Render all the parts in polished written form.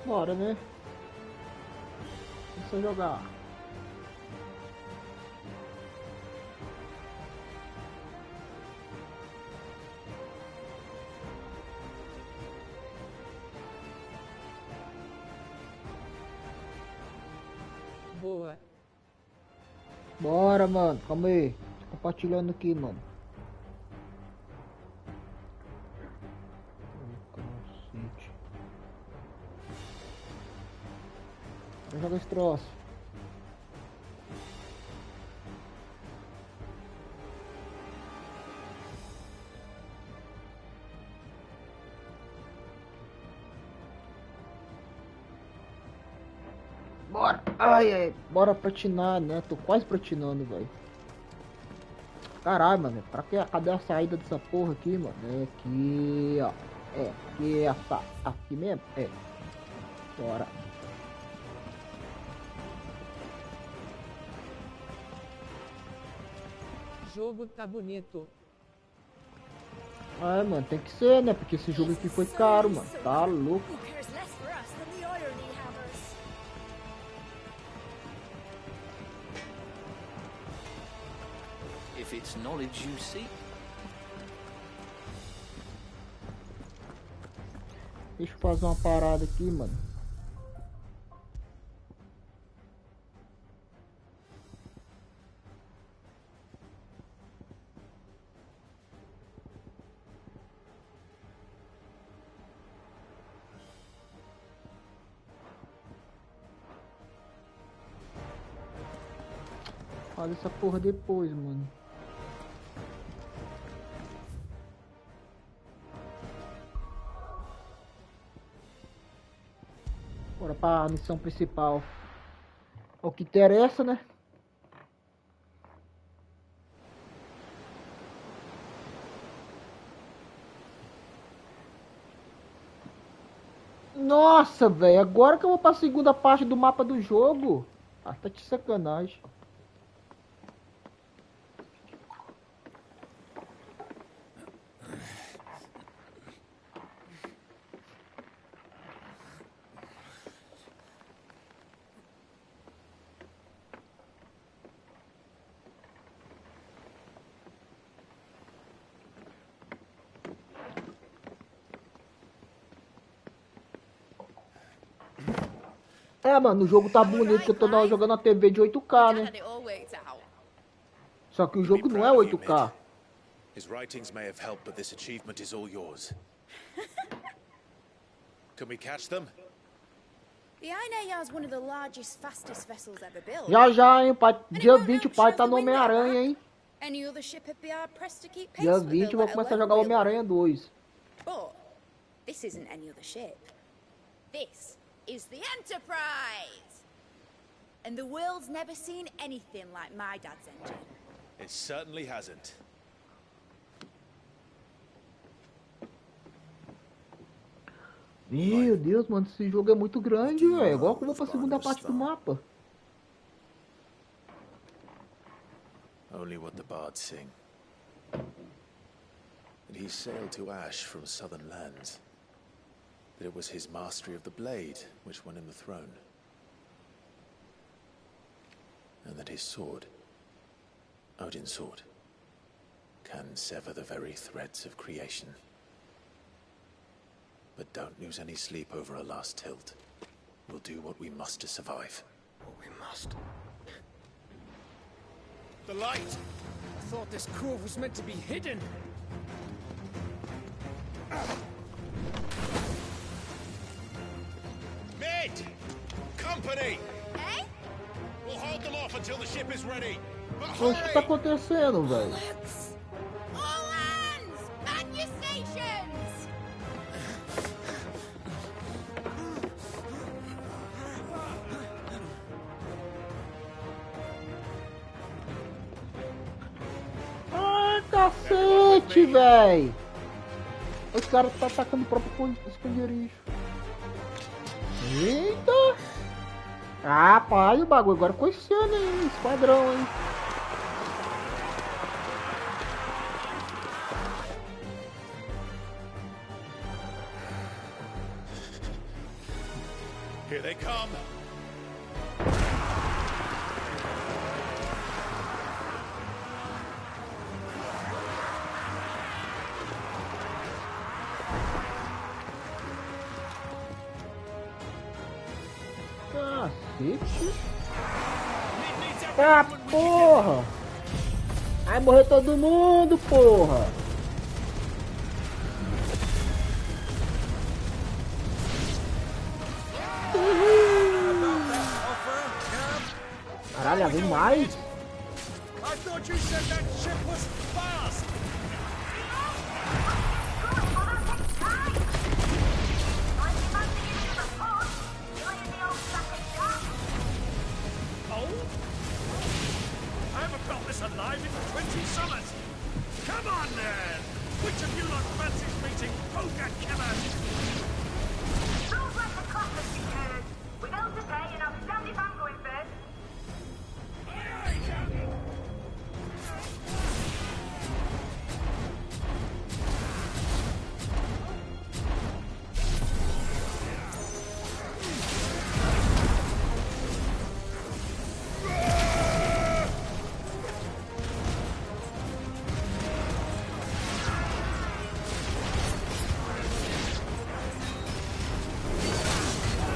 Bora, né? Começa a jogar. Boa. Bora, mano. Calma aí. Tô compartilhando aqui, mano. Cacete. Vou jogar esse troço. Bora! Ai, ai, bora platinar, né? Tô quase platinando, velho. Caralho, mano. Pra que? Cadê a saída dessa porra aqui, mano? É aqui, ó. É, aqui, essa. Aqui mesmo? É. Bora. Jogo tá bonito. É, mano, tem que ser, né? Porque esse jogo aqui foi caro, mano. Tá louco. If it's knowledge you seek. Deixa eu fazer uma parada aqui, mano. Faz essa porra depois, mano. Bora pra missão principal. É o que interessa, né? Nossa, velho. Agora que eu vou pra segunda parte do mapa do jogo. Ah, tá de sacanagem. É, mano, o jogo tá bonito que eu tô jogando na TV de 8K, né? Só que o jogo não é 8K. His writings may have helped, but this achievement is all yours. Can we catch them? The Iron Yard's one of the largest, fastest vessels ever built. Já, hein, pai. Dia 20 o pai tá no Homem-Aranha, hein? Any other ship would be hard pressed to keep pace Dia with 20 eu her, vou let começar a alone jogar real Homem-Aranha 2. But this isn't any other ship. This is the Enterprise! And the world's never seen anything like my dad's engine. It certainly hasn't. Meu Deus, mano, esse jogo é muito grande, velho. Igual que eu vou pra segunda parte do mapa. Only what the bards sing. That he sailed to Ash from southern lands. That it was his mastery of the blade which won him the throne. And that his sword, Odin's sword, can sever the very threads of creation. But don't lose any sleep over a last tilt. We'll do what we must to survive. What we must. The light! I thought this cove was meant to be hidden. Mid! Company! Eh? We'll hold them off until the ship is ready. But O que tá hurry! acontecendo, velho? All hands! Man your stations! Ai, cacete, velho. Os caras tá atacando o próprio esconderijo. Eita! Ah, pai, o bagulho agora ficou insano, hein? Esquadrão, hein? Here they come. Cacete. Ah, porra! Vai morrer todo mundo, porra! Caralho, vem mais! I thought you said that ship was fast! Oh? I haven't felt this alive in 20 summers! Come on then! Which of you lot fancies meeting poker killers? Rules like the cutlass, you turds. We know to pay and I'll stand if I'm going first.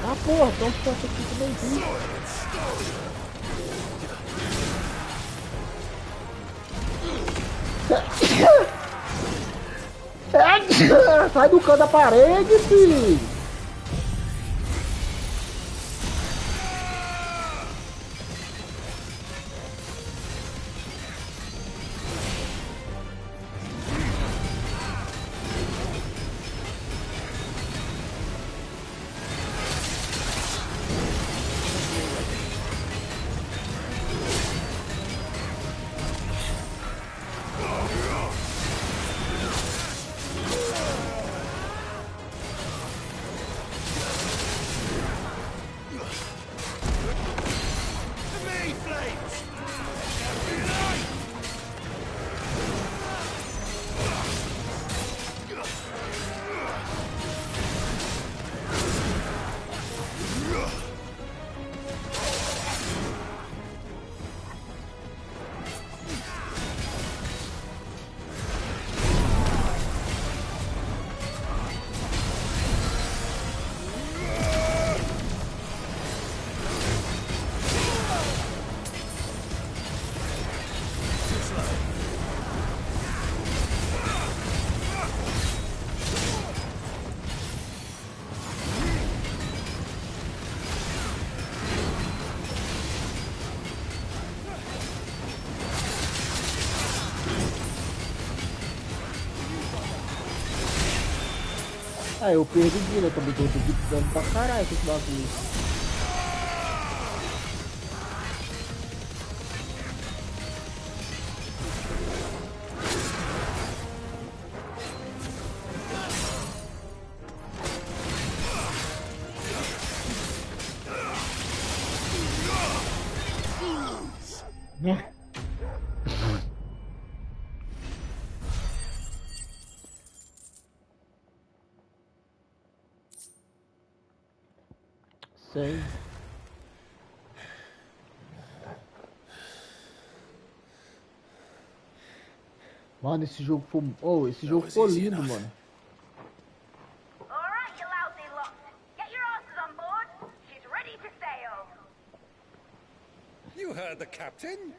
Ah, porra, então ficou aqui também vi. Sai do canto da parede, filho! Ah, eu perdi vida, eu também tô dando pra caralho com esse bagulho. Sei. Mano, esse jogo foi... Oh, esse jogo ficou lindo, mano. Alright, you lousy lot. Get your asses on board. She's ready to sail. You heard the captain?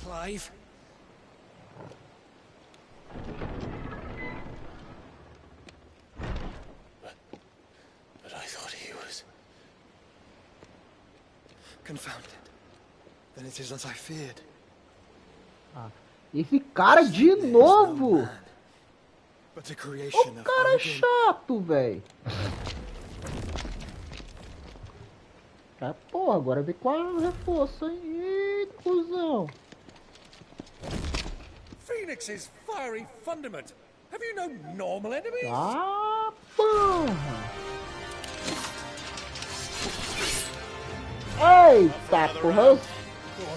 Clive? But I thought he was... Confounded. Then it is as I feared. Ah, esse cara de novo! But a creation O of cara é Odin. chato, velho. Ah, porra, agora vem com a reforço, hein? Eita, cuzão. Phoenix's fiery fundament. Have you no normal enemies? Ah, porra. Eita, porra.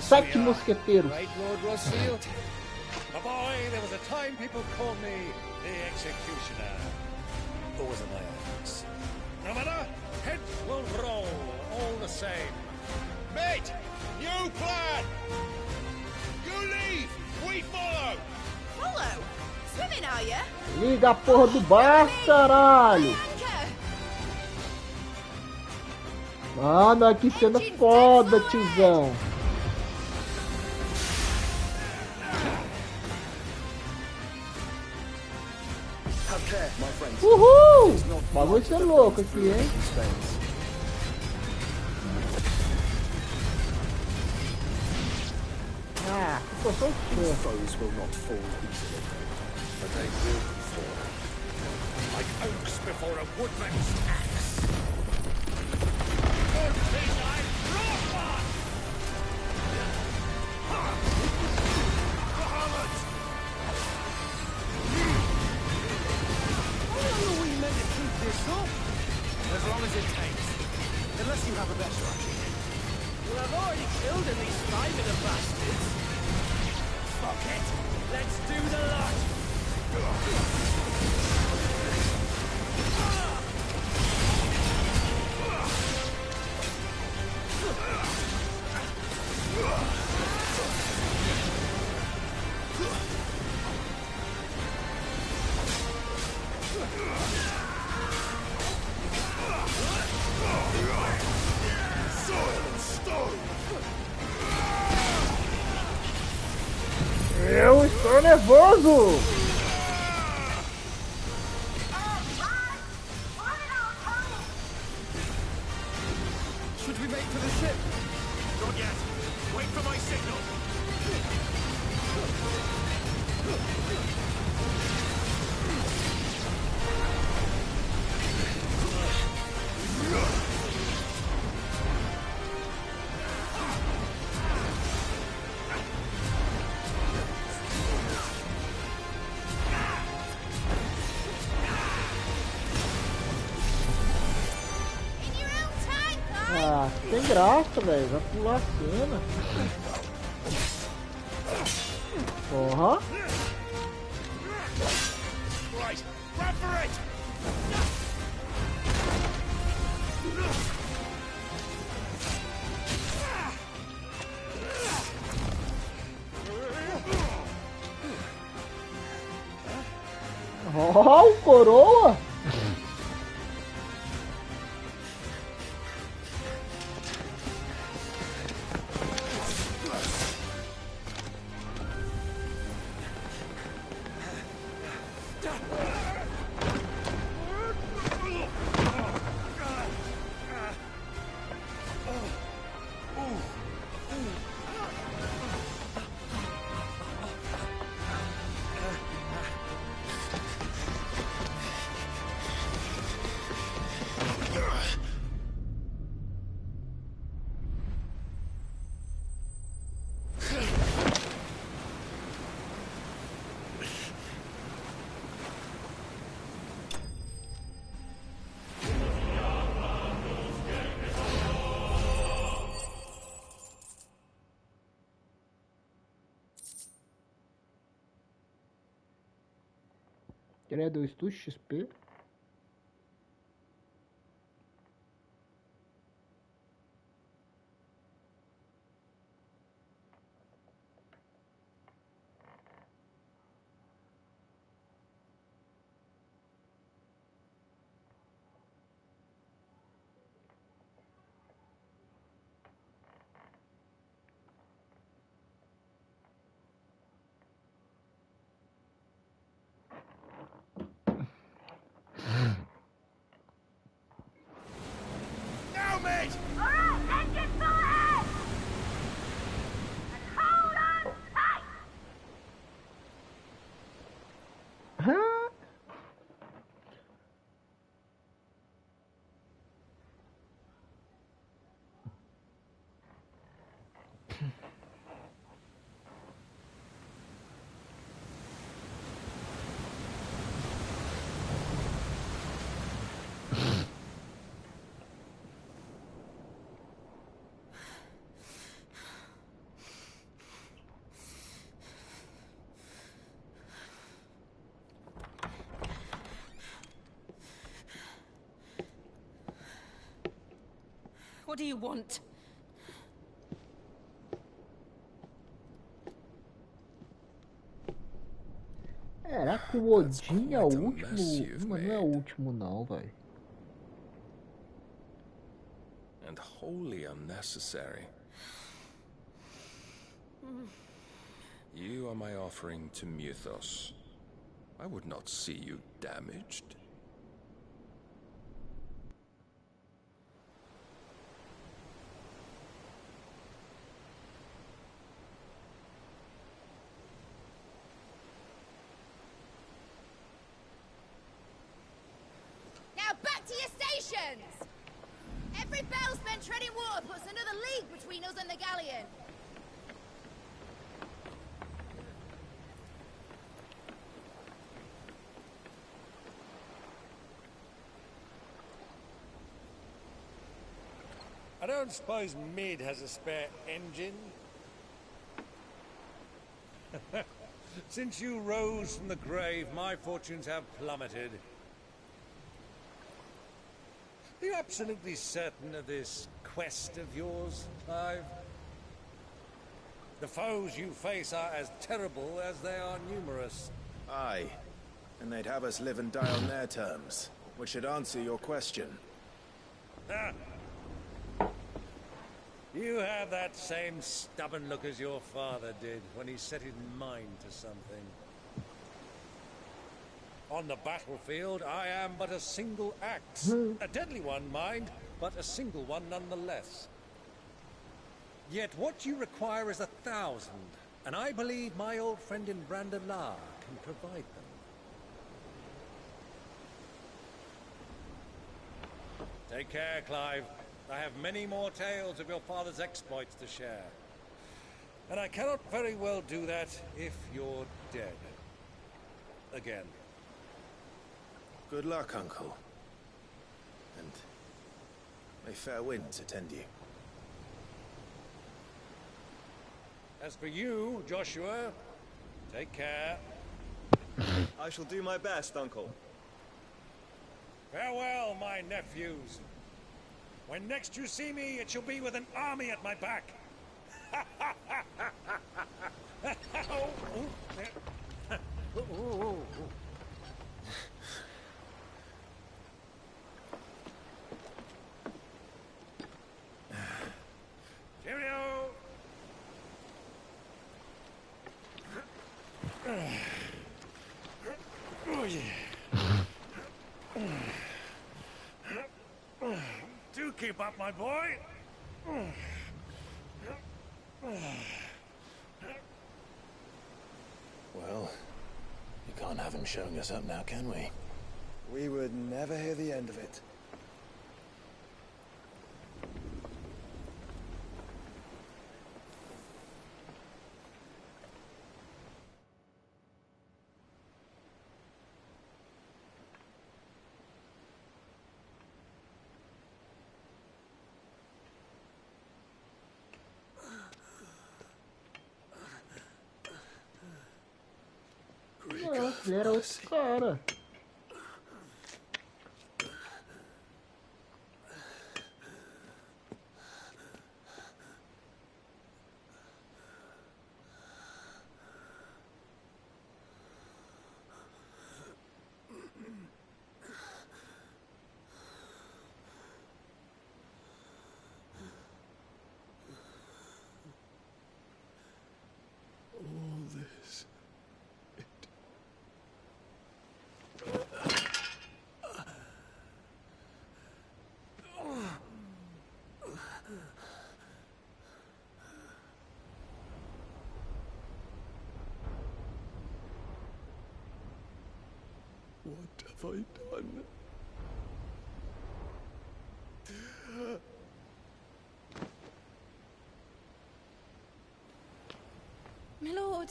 7 mosqueteiros. Great Lord Rossfield. A boy, there was a time time people call me the Executioner. Always in my eyes. No matter, heads will roll all the same. Mate, new plan! You leave, we follow! Follow? Swimming, are you? Liga a porra do bar, caralho. Anchor! Mano, que cena foda, tiozão. Uhul! O bagulho ser louco aqui, hein? Ah, ficou só o chão. Foes will not fall easily, but they will fall. Like oaks before a woodman's axe. Good thing I brought one! Bahamut! How long are we meant to keep this up? As long as it takes. Unless you have a better idea. Well, I've already killed at least 5 of the bastards. Fuck it! Let's do the lot! Eu estou nervoso! Should we make for the ship? Not yet. Wait for my signal. In your own time, guys! Ah, sem graça, velho. Vai pular a cena. Porra. Right, grab for it! Ó, o coroa. Credo, Estu XP. What do you want? Será que o Odin é o quite a último? mess you've Não é o made. último não, velho. And wholly unnecessary. You are my offering to Mythos. I would not see you damaged. Now back to your stations! Every bell spent treading water puts another league between us and the galleon. I don't suppose Mid has a spare engine? Since you rose from the grave, my fortunes have plummeted. Are you absolutely certain of this quest of yours, Clive? The foes you face are as terrible as they are numerous. Aye. And they'd have us live and die on their terms, which should answer your question. Ah. You have that same stubborn look as your father did when he set his mind to something. On the battlefield, I am but a single axe. A deadly one, mind, but a single one nonetheless. Yet what you require is 1,000, and I believe my old friend in Brandalar can provide them. Take care, Clive. I have many more tales of your father's exploits to share. And I cannot very well do that if you're dead. Again. Good luck, Uncle. And may fair winds attend you. As for you, Joshua, take care. I shall do my best, Uncle. Farewell, my nephews. When next you see me, it shall be with an army at my back. Cheerio! Oh, yeah. Do keep up, my boy. Well, you can't have him showing us up now, can we? We would never hear the end of it. Não, ele era outro cara. All this. What have I done? My lord.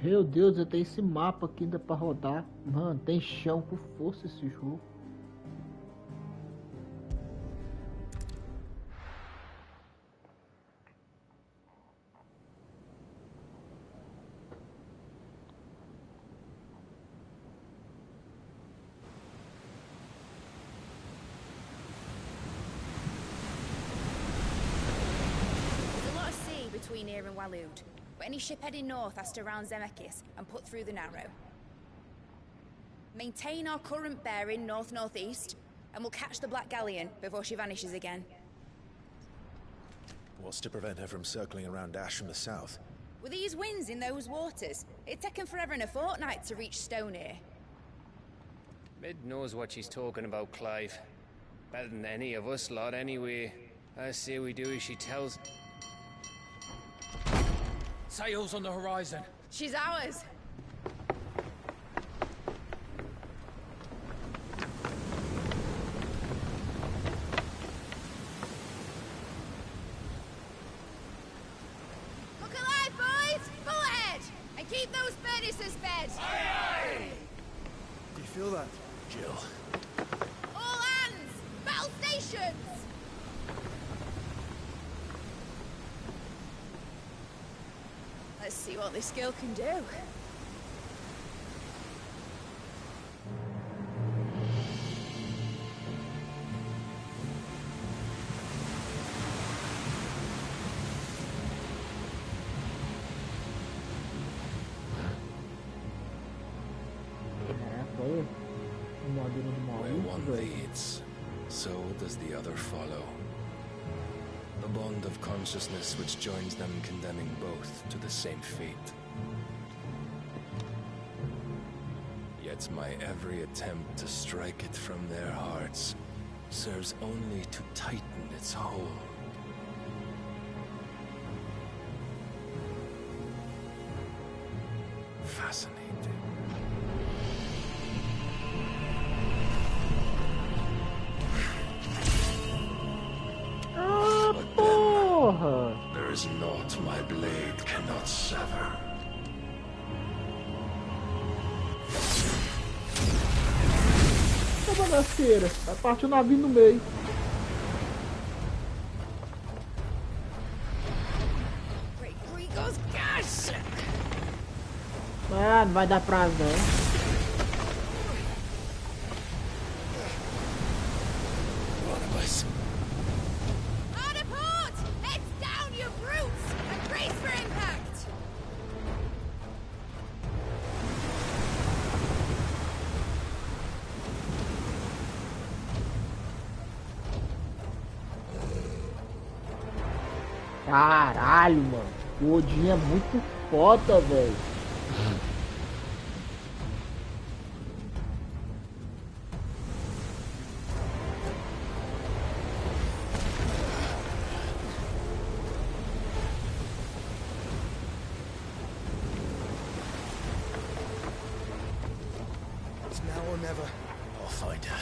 Meu Deus, eu tenho esse mapa aqui ainda pra rodar. Mano, tem chão com força esse jogo. There's a lot of sea between here and Waloed, but any ship heading north has to round Zemeckis and put through the Narrow. Maintain our current bearing north-northeast, and we'll catch the Black Galleon before she vanishes again. What's to prevent her from circling around Ash from the south? With these winds in those waters, it'd take 'em forever and a fortnight to reach Stonehere. Mid knows what she's talking about, Clive. Better than any of us lot, anyway. I say we do as she tells. Sails on the horizon. She's ours. Look alive, boys! Pull ahead! And keep those furnaces fed! Do you feel that? Jill. All hands! Battle stations! Let's see what this girl can do. Foi armadura do Where maluco, one velho. leads, so does the other follow. The bond of consciousness which joins them condemning both to the same fate. Yet my every attempt to strike it from their hearts serves only to tighten its hold. Fascinating. Ah, porra! There is naught my blade cannot sever. Ô bagaceira, vai partir o navio no meio. Great Gregor's gas! Ah, não vai dar prazo não. Barnabas. Hard a port! Heads down, you brutes! And brace for impact! Caralho, mano. O Odin é muito foda, velho. It's now or never. I'll find her.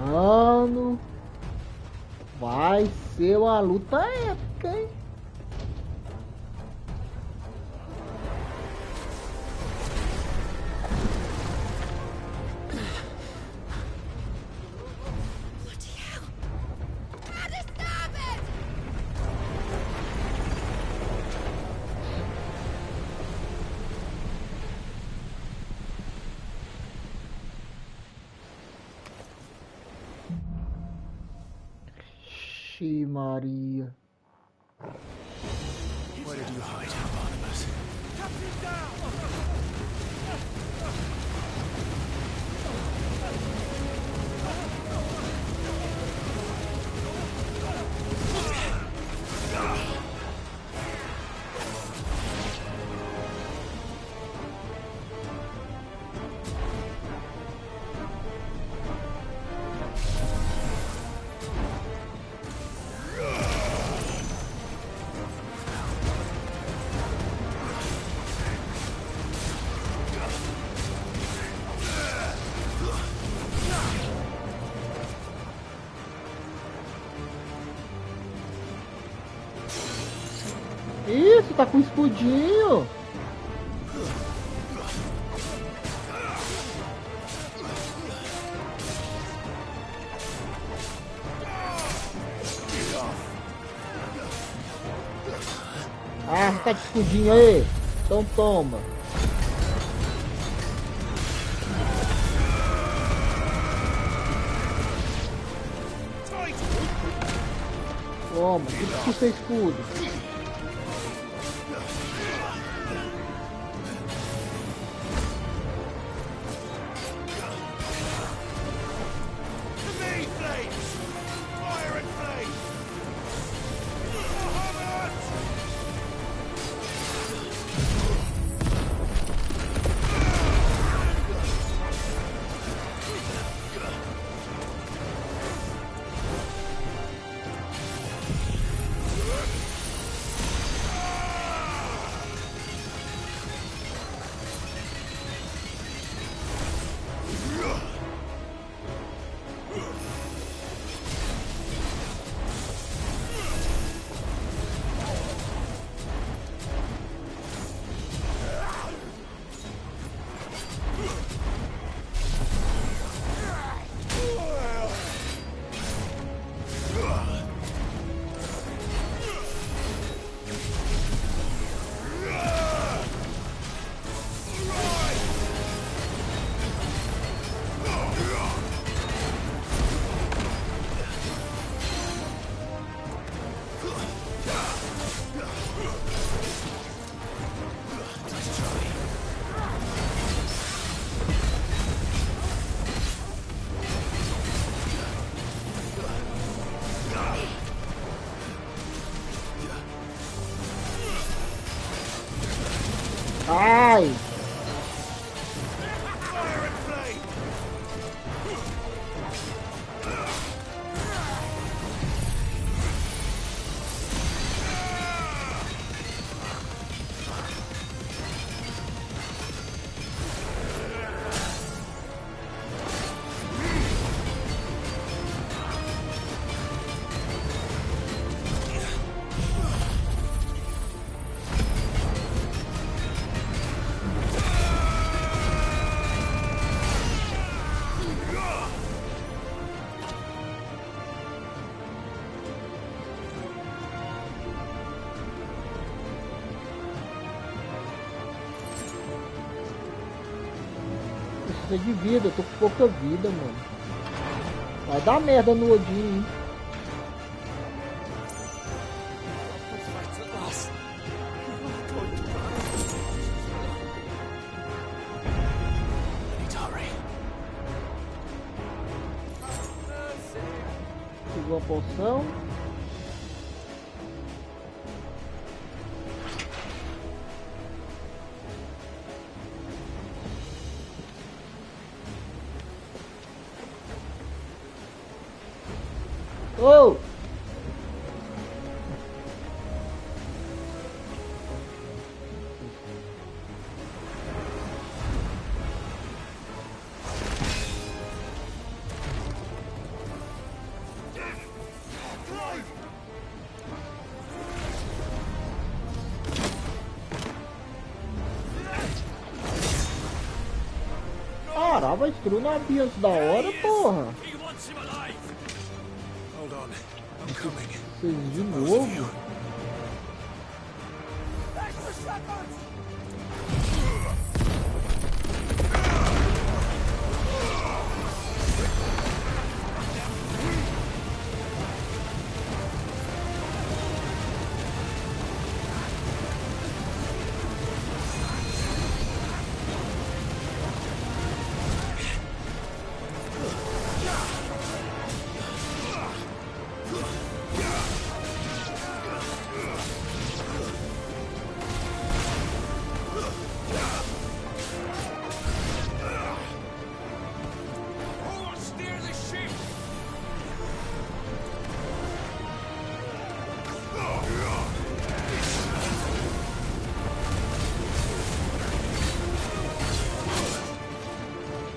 Mano, vai ser uma luta épica, hein? Bloody hell! Hard a starboard! Ixi, Maria. Where did you hide her, Barnabas? tá com escudinho. Ah, tá de escudinho aí. Então toma. Toma, tudo que seu escudo. Ai! De vida, eu tô com pouca vida, mano. Vai dar merda no Odin, hein? Pegou a poção. Oh! Caramba, destruiu o navio antes da hora, porra! Vocês de novo?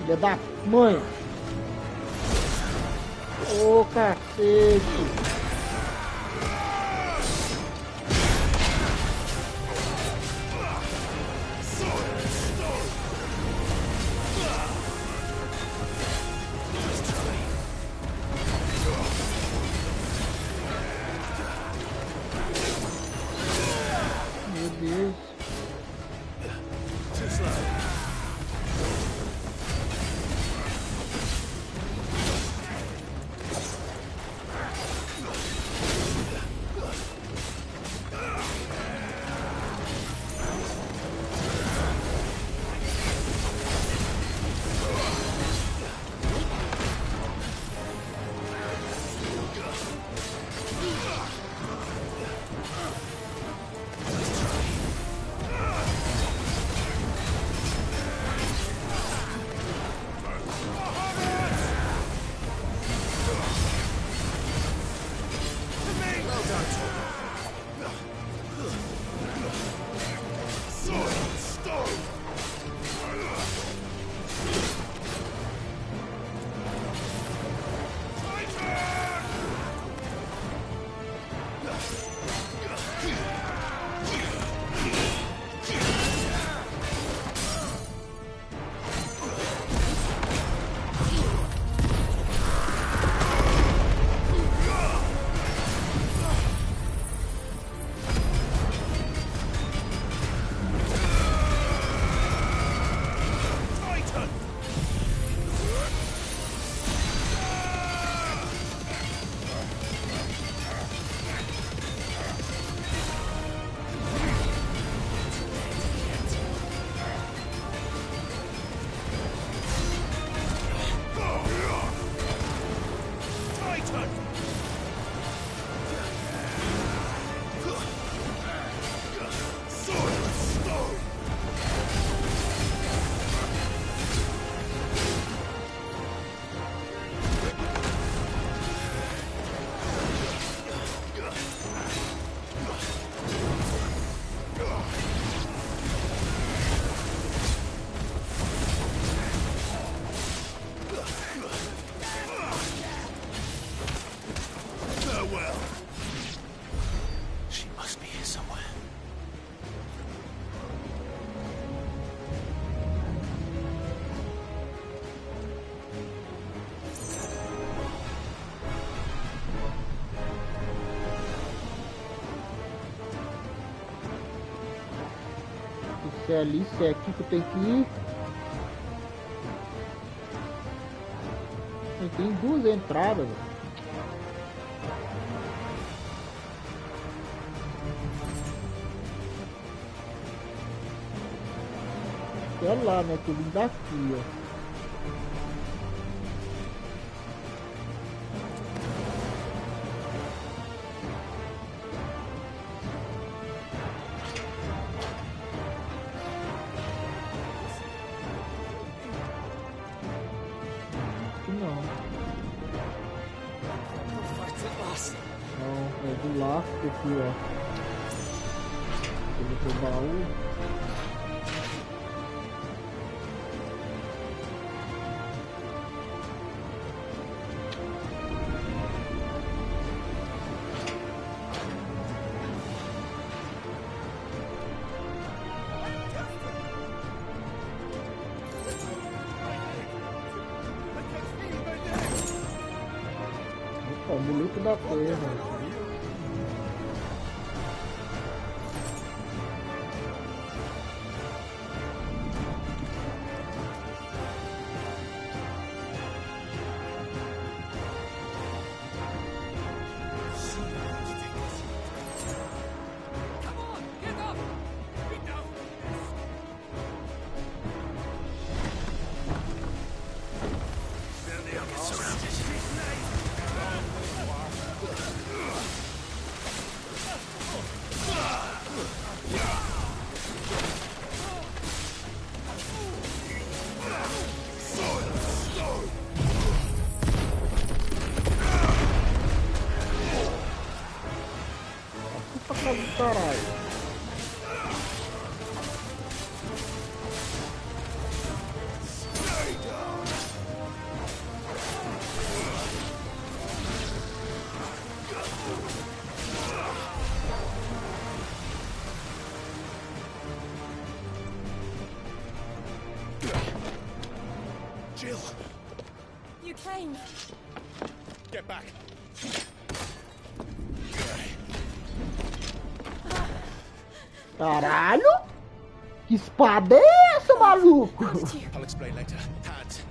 Filha da mãe! Ô cacete! Isso é ali, isso é aqui que eu tenho que ir. Tem duas entradas, velho. Olha lá, né? Que eu vim daqui, ó. Não, é do lastro aqui, ó. Eu vou pro baú. Opa, amuleto da terra. Caralho. Jill! You came. Get back! Caralho? Que espada é essa, maluco? I'll explain later. Hands.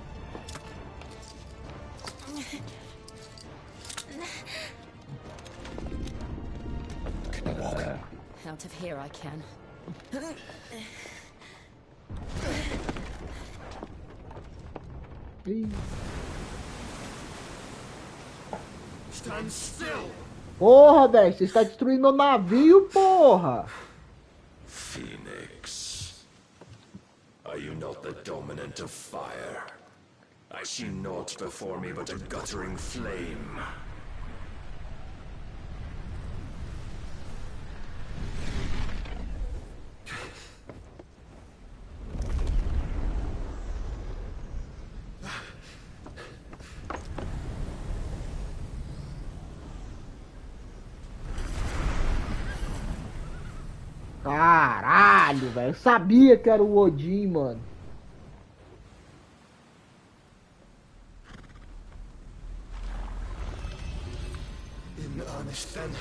Can you walk? Out of here I can. Stand still! Porra, velho, você está destruindo meu navio, porra! Phoenix, are you not the dominant of fire? I see naught before me but a guttering flame. Caralho, velho, eu sabia que era o Odin, mano. In earnest then.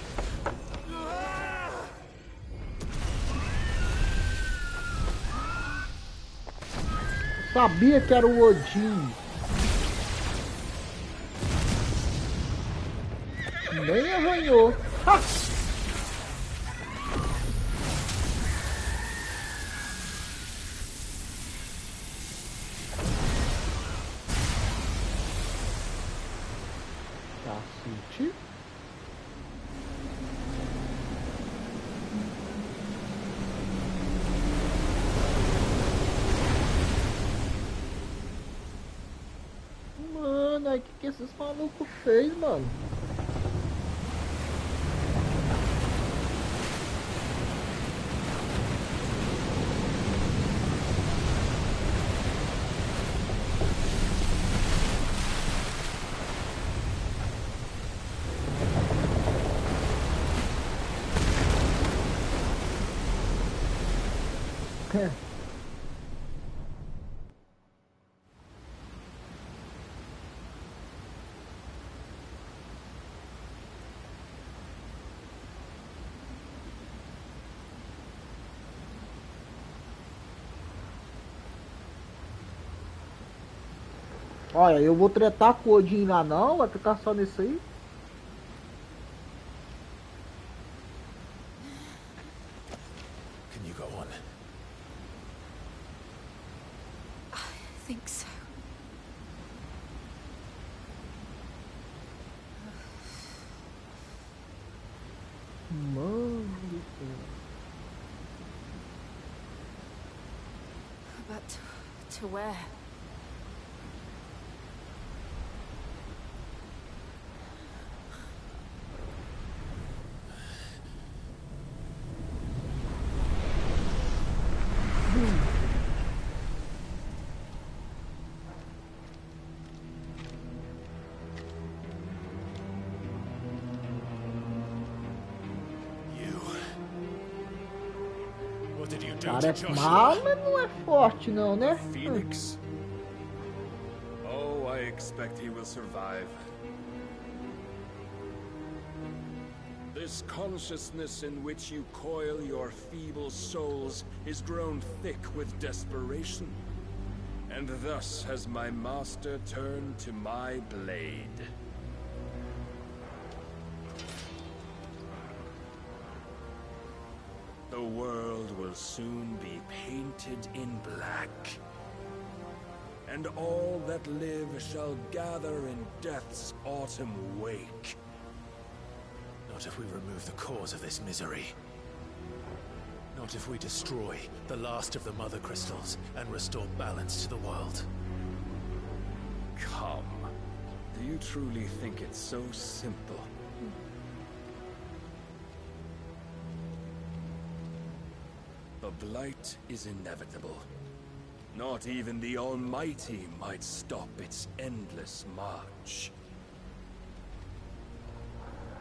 Eu sabia que era o Odin. Nem arranhou. Ha! Cacete. Mano, aí que esses malucos fez, mano? Olha, eu vou tretar com o Odin lá não, vai ficar só nisso aí. Can you go on? I think so. Mano do céu. But to where? What did you do Cara, to é mal, Joshua? mas não é forte não, né? Phoenix? Oh, I expect he will survive. This consciousness in which you coil your feeble souls is grown thick with desperation. And thus has my master turned to my blade. The world will soon be painted in black. And all that live shall gather in death's autumn wake. Not if we remove the cause of this misery. Not if we destroy the last of the Mother Crystals and restore balance to the world. Come. Do you truly think it's so simple? The blight is inevitable. Not even the Almighty might stop its endless march.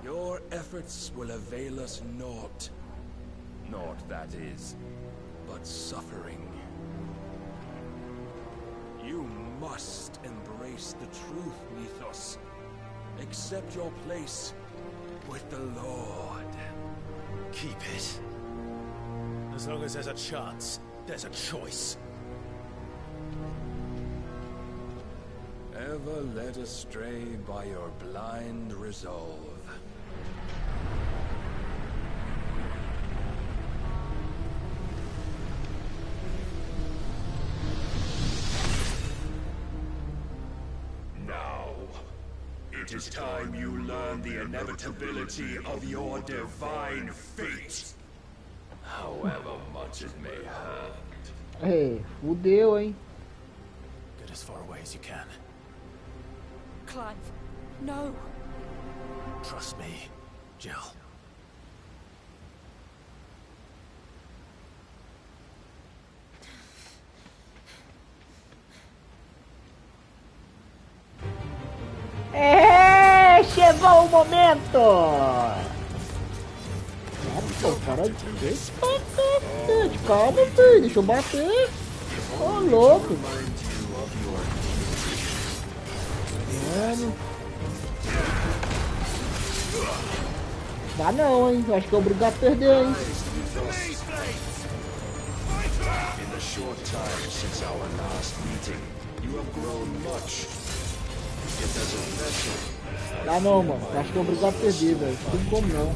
Your efforts will avail us naught. Naught, that is, but suffering. You must embrace the truth, Mythos. Accept your place with the Lord. Keep it. As long as there's a chance, there's a choice. Ever led astray by your blind resolve. Now, it is time you learn the inevitability of your divine fate. However much it may hurt. É, fudeu, hein? Get as far away as you can. Clive, no. Trust me, Jill. É, chegou o momento! Pô, cara, calma, filho, deixa eu bater. Ô, louco. Mano. Dá não, hein? Eu acho que é obrigado a perder, hein? In the short time since our last meeting, you have grown much. Yet as a vessel, Dá não, mano. Eu acho que é obrigado a perder, velho. Não tem como não.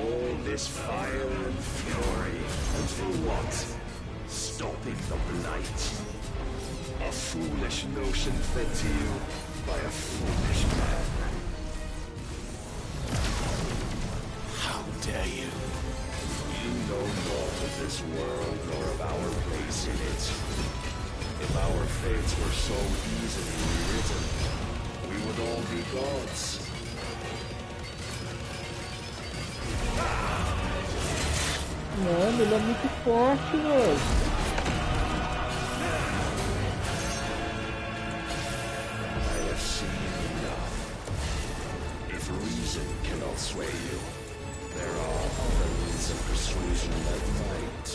all this fire and fury, and for what? Stopping the blight. A foolish notion fed to you by a foolish man. How dare you? You know naught of this world nor of our place in it. If our fates were so easily rewritten, we would all be gods. Mano, ele é muito forte, velho. I have seen enough. If reason cannot sway you, there are other means of persuasion that might.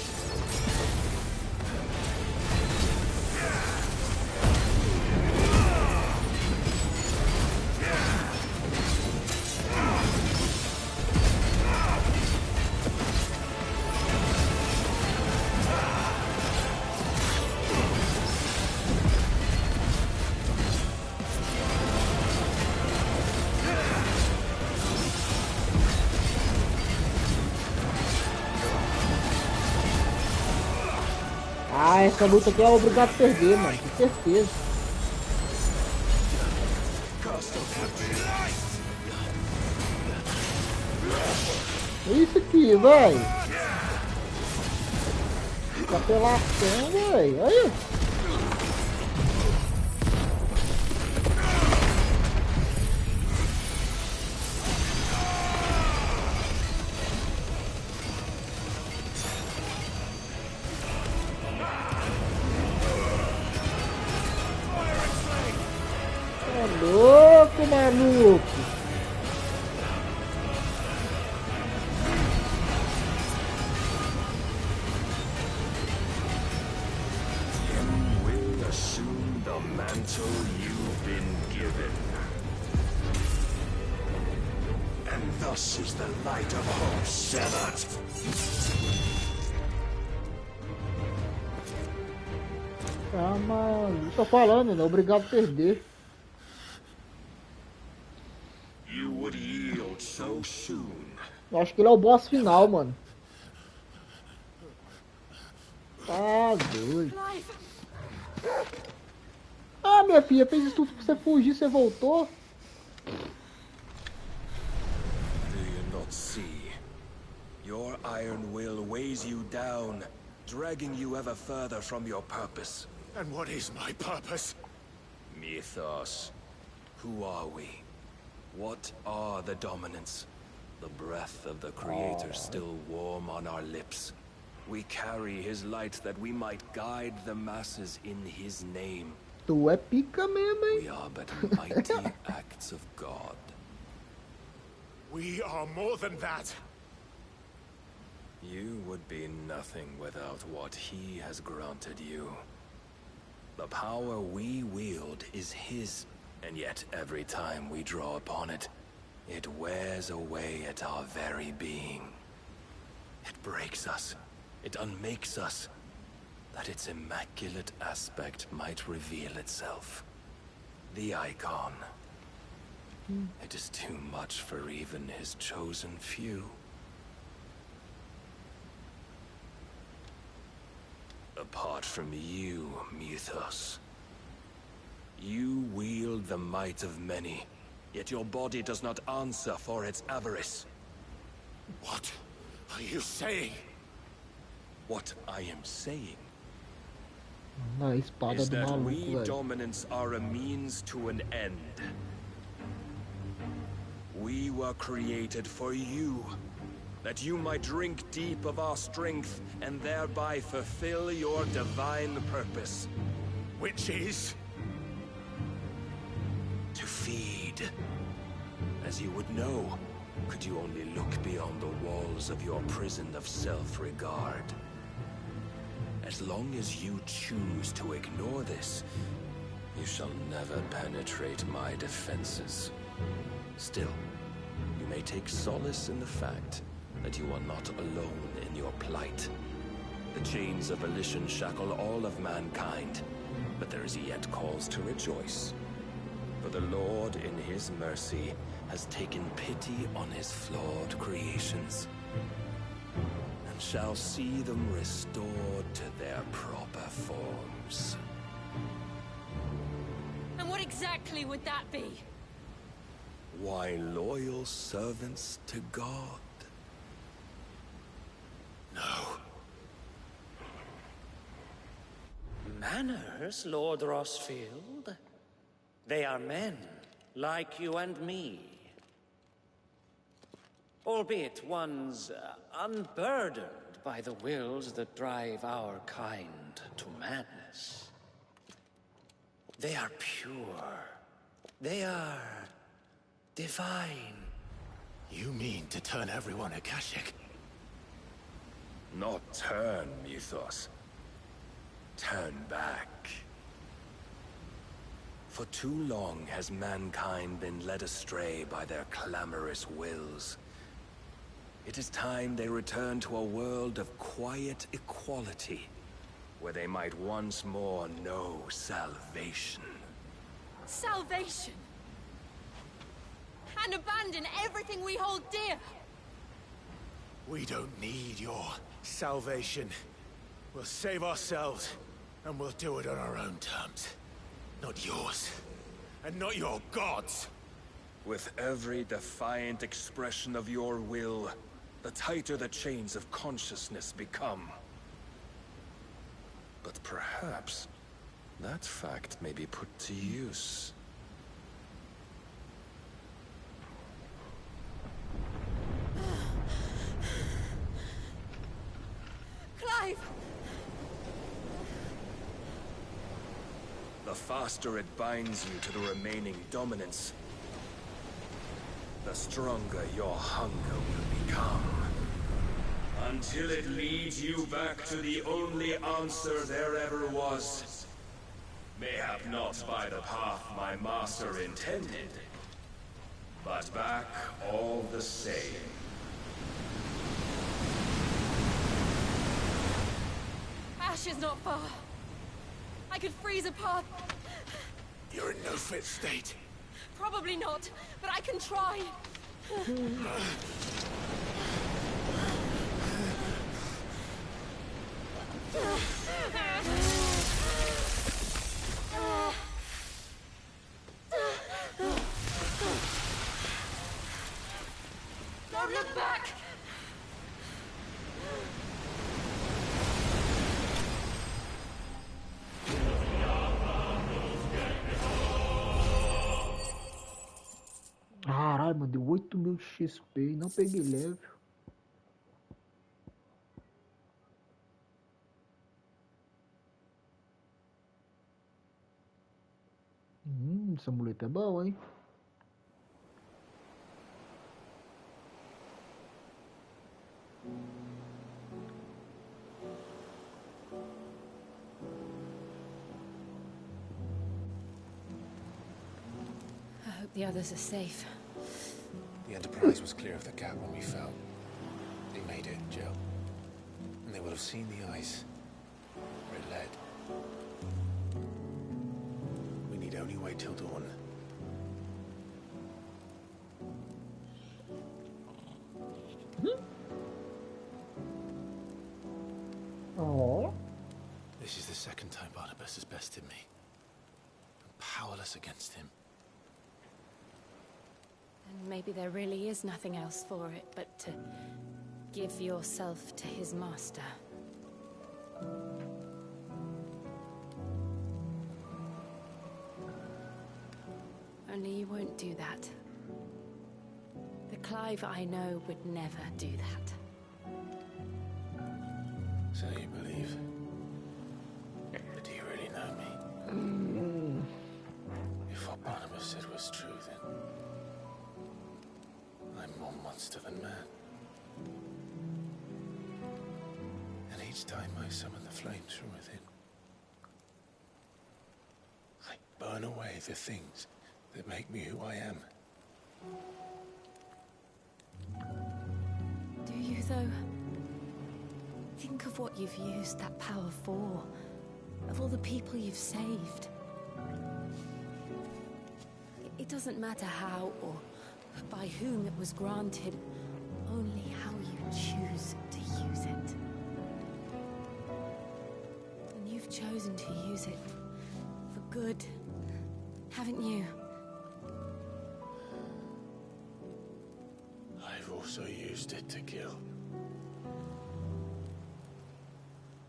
Ah, essa luta aqui é obrigado a perder, mano, com certeza. É isso aqui, velho. Apelação, velho. Olha. Tá louco, maluco. You've been given. And thus is the light of hope severed. Ah, mano, tô falando, né? Obrigado a perder. You would yield so soon. Eu acho que ele é o boss final, mano. Tá doido. Ah, minha filha, fez isso tudo pra você fugir, você voltou. Do you not see? Your iron will weighs you down, dragging you ever further from your purpose. And what is my purpose? Mythos. Who are we? What are the dominants? The breath of the Creator still warm on our lips. We carry his light that we might guide the masses in his name. Tu é pica mesmo, hein? We are but mighty acts of God. We are more than that. You would be nothing without what he has granted you. The power we wield is his, and yet every time we draw upon it, it wears away at our very being. It breaks us. It unmakes us, that its immaculate aspect might reveal itself. The icon. It is too much for even his chosen few. Apart from you, Mythos, you wield the might of many, yet your body does not answer for its avarice. What are you saying? What I am saying Na espada is do that maluco, we velho. dominants are a means to an end. We were created for you, that you might drink deep of our strength and thereby fulfill your divine purpose. Which is? To feed. As you would know, could you only look beyond the walls of your prison of self-regard. As long as you choose to ignore this, you shall never penetrate my defenses. Still, you may take solace in the fact that you are not alone in your plight. The chains of volition shackle all of mankind, but there is yet cause to rejoice. For the Lord, in his mercy, has taken pity on his flawed creations, and shall see them restored to their proper forms. And what exactly would that be? Why, loyal servants to God. No. Manners, Lord Rossfield? They are men, like you and me. Albeit ones unburdened by the wills that drive our kind to madness. They are pure. They are divine. You mean to turn everyone Akashic? Not turn, Mythos. Turn back. For too long has mankind been led astray by their clamorous wills. It is time they return to a world of quiet equality, where they might once more know salvation. Salvation! And abandon everything we hold dear! We don't need your salvation. We'll save ourselves, and we'll do it on our own terms. Not yours. And not your gods! With every defiant expression of your will, the tighter the chains of consciousness become. But perhaps that fact may be put to use. Clive! The faster it binds you to the remaining dominance, the stronger your hunger will become. Until it leads you back to the only answer there ever was. Mayhap not by the path my master intended, but back all the same. Ash is not far. I could freeze a path. You're in no fit state. Probably not, but I can try. Don't look back! Caralho, mano, deu 8.000 de XP e não peguei level. Esse amuleto é bom, hein? I hope the others are safe. The Enterprise was clear of the gap when we fell. They made it, Jill. And they would have seen the ice where it led. We need only wait till dawn. Oh. This is the second time Barnabas has bested me. I'm powerless against him. And maybe there really is nothing else for it but to give yourself to his master. Only you won't do that. The Clive I know would never do that. So you believe? But do you really know me? If what Barnabas said was true, then I'm more monster than man. And each time I summon the flames from within, I burn away the things that make me who I am. Do you, though? Think of what you've used that power for. Of all the people you've saved. It doesn't matter how or by whom it was granted, only how you choose to use it. And you've chosen to use it for good, haven't you? I've also used it to kill.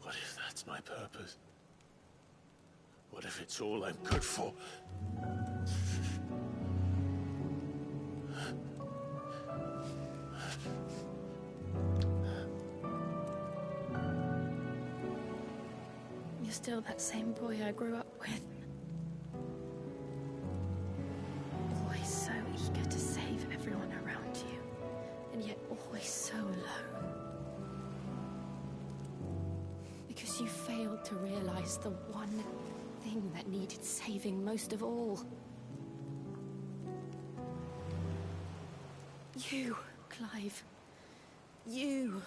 What if that's my purpose? What if it's all I'm good for? You're still that same boy I grew up with. Always so eager to save everyone around you, and yet always so alone. Because you failed to realize the one thing that needed saving most of all. You, Clive. You.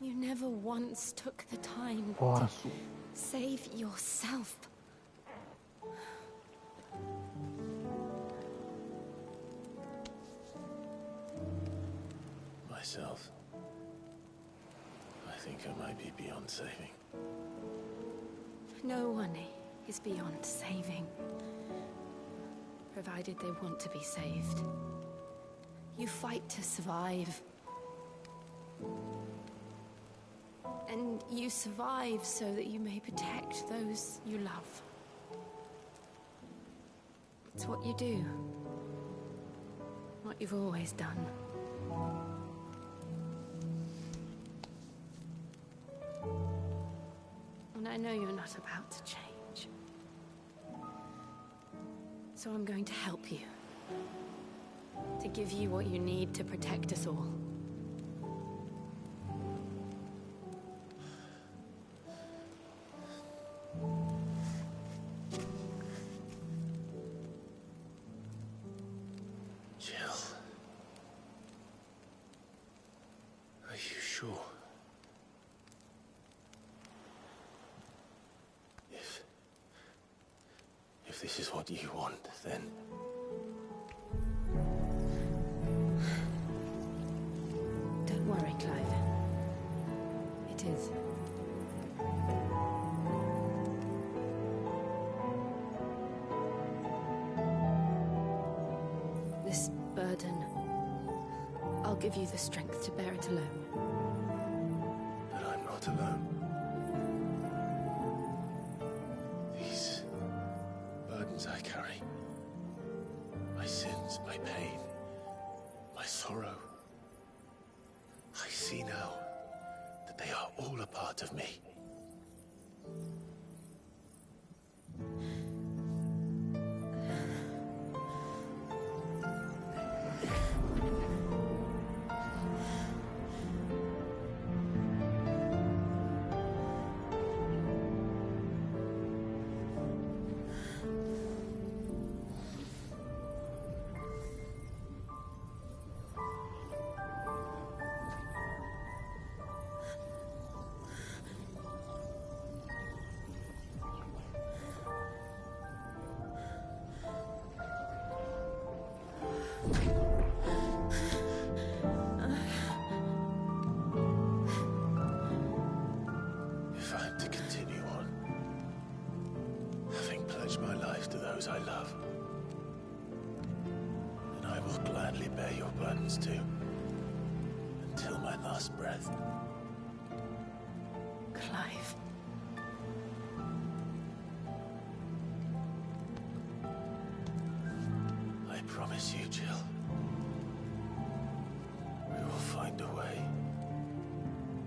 You never once took the time to save yourself. Myself? I think I might be beyond saving? No one is beyond saving. Provided they want to be saved. You fight to survive. And you survive so that you may protect those you love. It's what you do. What you've always done. And I know you're not about to change. So I'm going to help you. To give you what you need to protect us all. Jill. Are you sure? If this is what you want, then... Don't worry, Clive. It is. This burden, I'll give you the strength to bear it alone. But I'm not alone. These burdens I carry, my sins, my pain, my sorrow, I see now that they are all a part of me. If I'm to continue on, having pledged my life to those I love, then I will gladly bear your burdens too, until my last breath. Clive. I promise you, Jill, we will find a way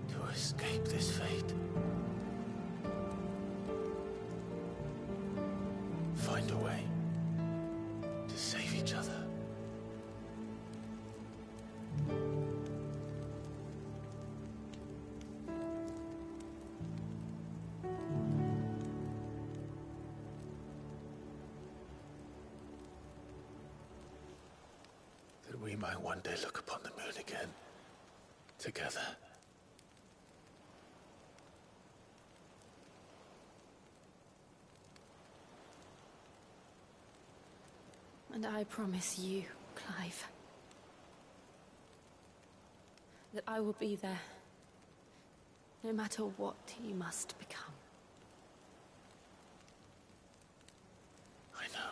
to escape this fate. Find a way to save each other. That we might one day look upon the moon again, together. And I promise you, Clive, that I will be there, no matter what you must become. I know.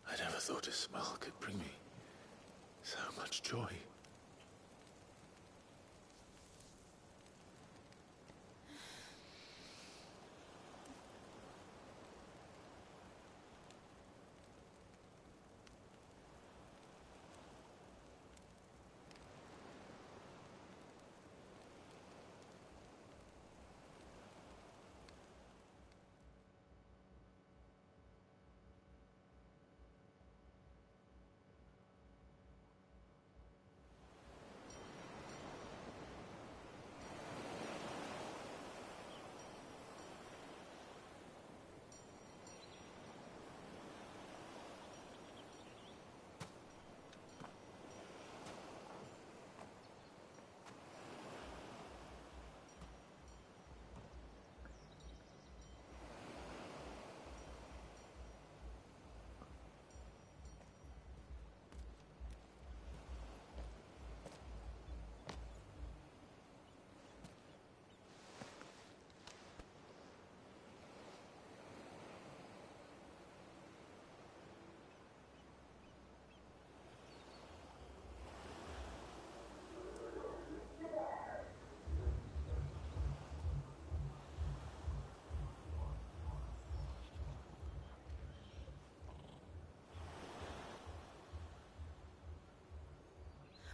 I never thought a smile could bring me so much joy.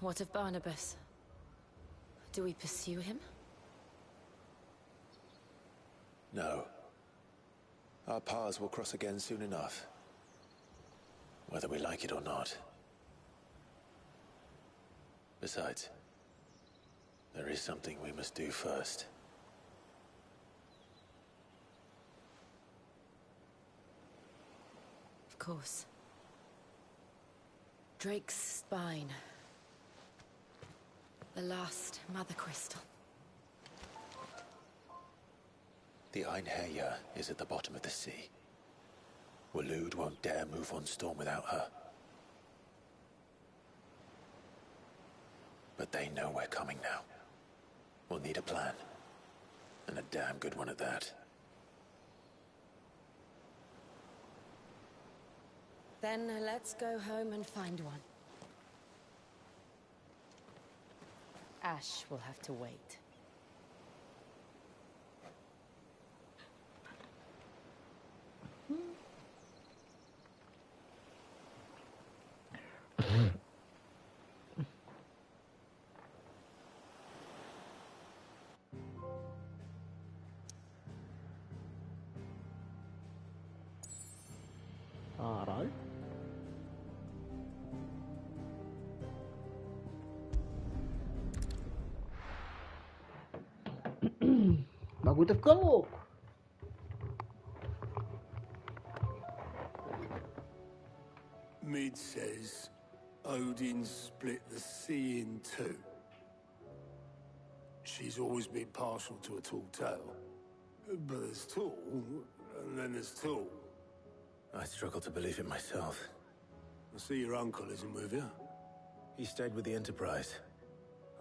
What of Barnabas? Do we pursue him? No. Our paths will cross again soon enough. Whether we like it or not. Besides, there is something we must do first. Of course. Drake's spine. The last Mother Crystal. The Einherjar is at the bottom of the sea. Waloed won't dare move on Storm without her. But they know we're coming now. We'll need a plan. And a damn good one at that. Then let's go home and find one. Ash will have to wait. Caralho. O bagulho tá ficando louco. Mid says Odin split the sea in two. She's always been partial to a tall tale. But there's tall, and then there's tall. I struggle to believe it myself. I see your uncle isn't with you. He stayed with the Enterprise.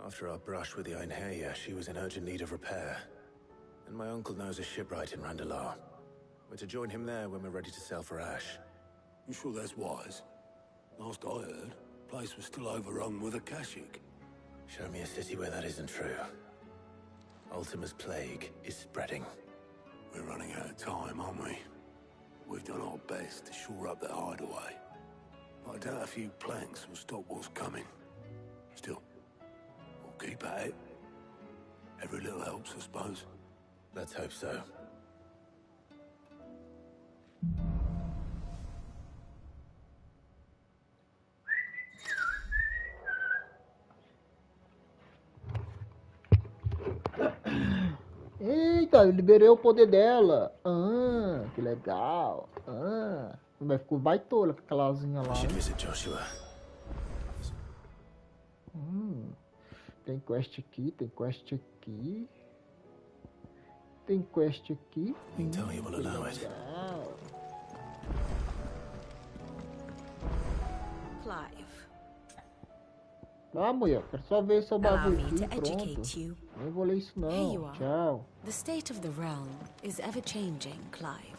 After our brush with the Einherjar, she was in urgent need of repair. And my uncle knows a shipwright in Randalar. We're to join him there when we're ready to sail for Ash. You sure that's wise? Last I heard, the place was still overrun with Akashic. Show me a city where that isn't true. Ultima's plague is spreading. We're running out of time, aren't we? We've done our best to shore up that hideaway. But I doubt a few planks will stop what's coming. Still, we'll keep at it. Every little helps, I suppose. Let's hope so. Eita, eu liberei o poder dela. Que legal. Mas ficou baitola com aquela asinha lá. Tem quest aqui, tem quest aqui. Tem quest aqui. Então you will allow it. Clive. Ah, mulher, quero só ver seu bagulho aqui, pronto. Nem vou ler isso não, tchau. The state of the realm is ever changing, Clive.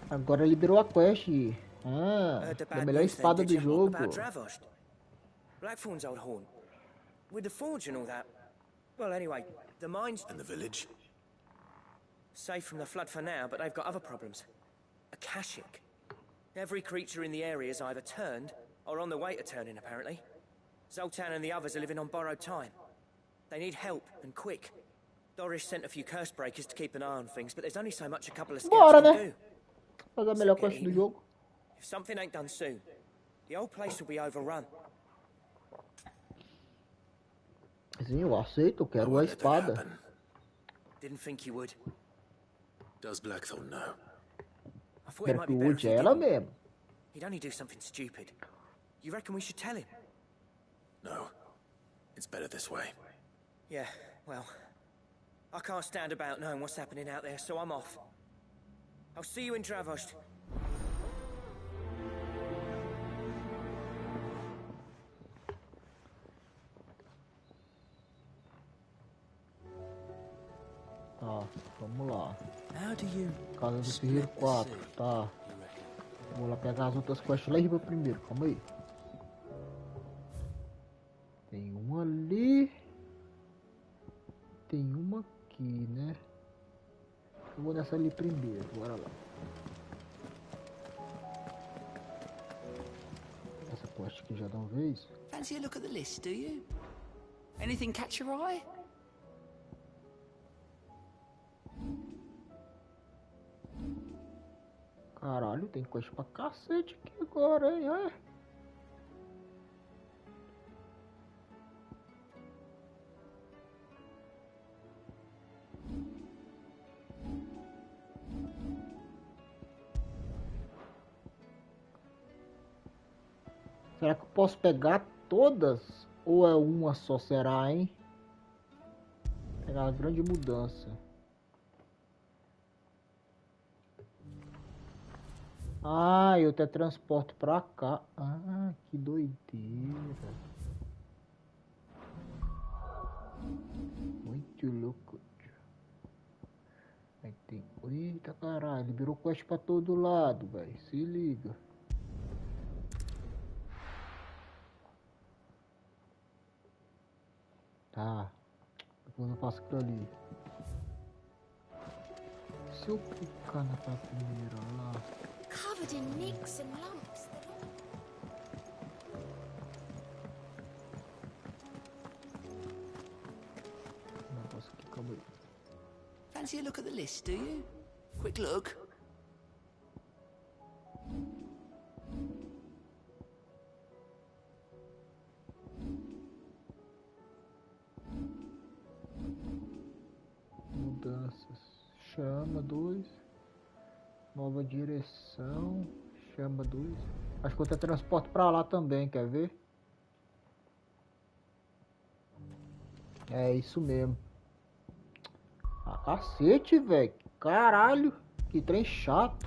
Agora liberou a quest. A melhor espada do jogo. Blackthorn's old horn. With the forge and all that. Well, anyway, the mines... And the village? Safe from the flood for now, but they've got other problems. Akashic. Every creature in the area is either turned, or on the way to turning, apparently. Zoltan and the others are living on borrowed time. They need help, and quick. Doris sent a few curse breakers to keep an eye on things, but there's only so much a couple of scouts can do. Fazer a melhor quest do jogo. If something ain't done soon, the old place will be overrun. Sim, eu aceito, eu quero a espada. Didn't think you would. Does Blackthorn know? I thought it might be better if he didn't. He'd only do something stupid. You reckon we should tell him? No. It's better this way. Yeah, well, I can't stand about knowing what's happening out there, so I'm off. I'll see you in Dravost. Tá, vamos lá. Casa do Ferreiro 4, tá. Vou lá pegar as outras quests lá em cima primeiro, calma aí. Tem uma ali. Tem uma aqui, né? Eu vou nessa ali primeiro, bora lá. vez. Fancy a look at the list, do you? Anything catch your eye? Caralho, tem coisa pra cacete aqui agora, hein? É. Será que eu posso pegar todas? Ou é uma só, será, hein? Pegar uma grande mudança. Ah, eu teletransporto pra cá. Ah, que doideira. Muito louco. Aí tem... Eita caralho, liberou quest pra todo lado, velho. Se liga. Tá. Depois eu faço aquilo ali. Se eu clicar na primeira lá. Covered in nicks and lumps. Não posso aqui, calma aí. Fancy a look at the list, do you? Quick look. Mudanças. Chama 2. Nova direção. Chama 2. Acho que eu teletransporto pra lá também, quer ver? É isso mesmo. Ah, cacete, velho. Caralho. Que trem chato.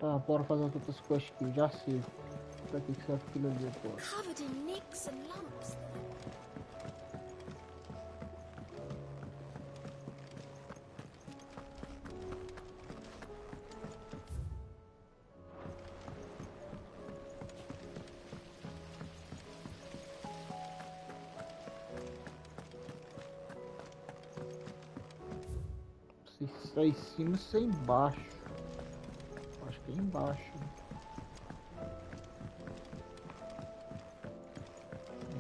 Tá, bora fazer outras quests aqui. Eu já sei. Pra que serve aquilo ali, pô? Covered in nicks and lumps. Se é em cima, se é embaixo. Acho que é embaixo.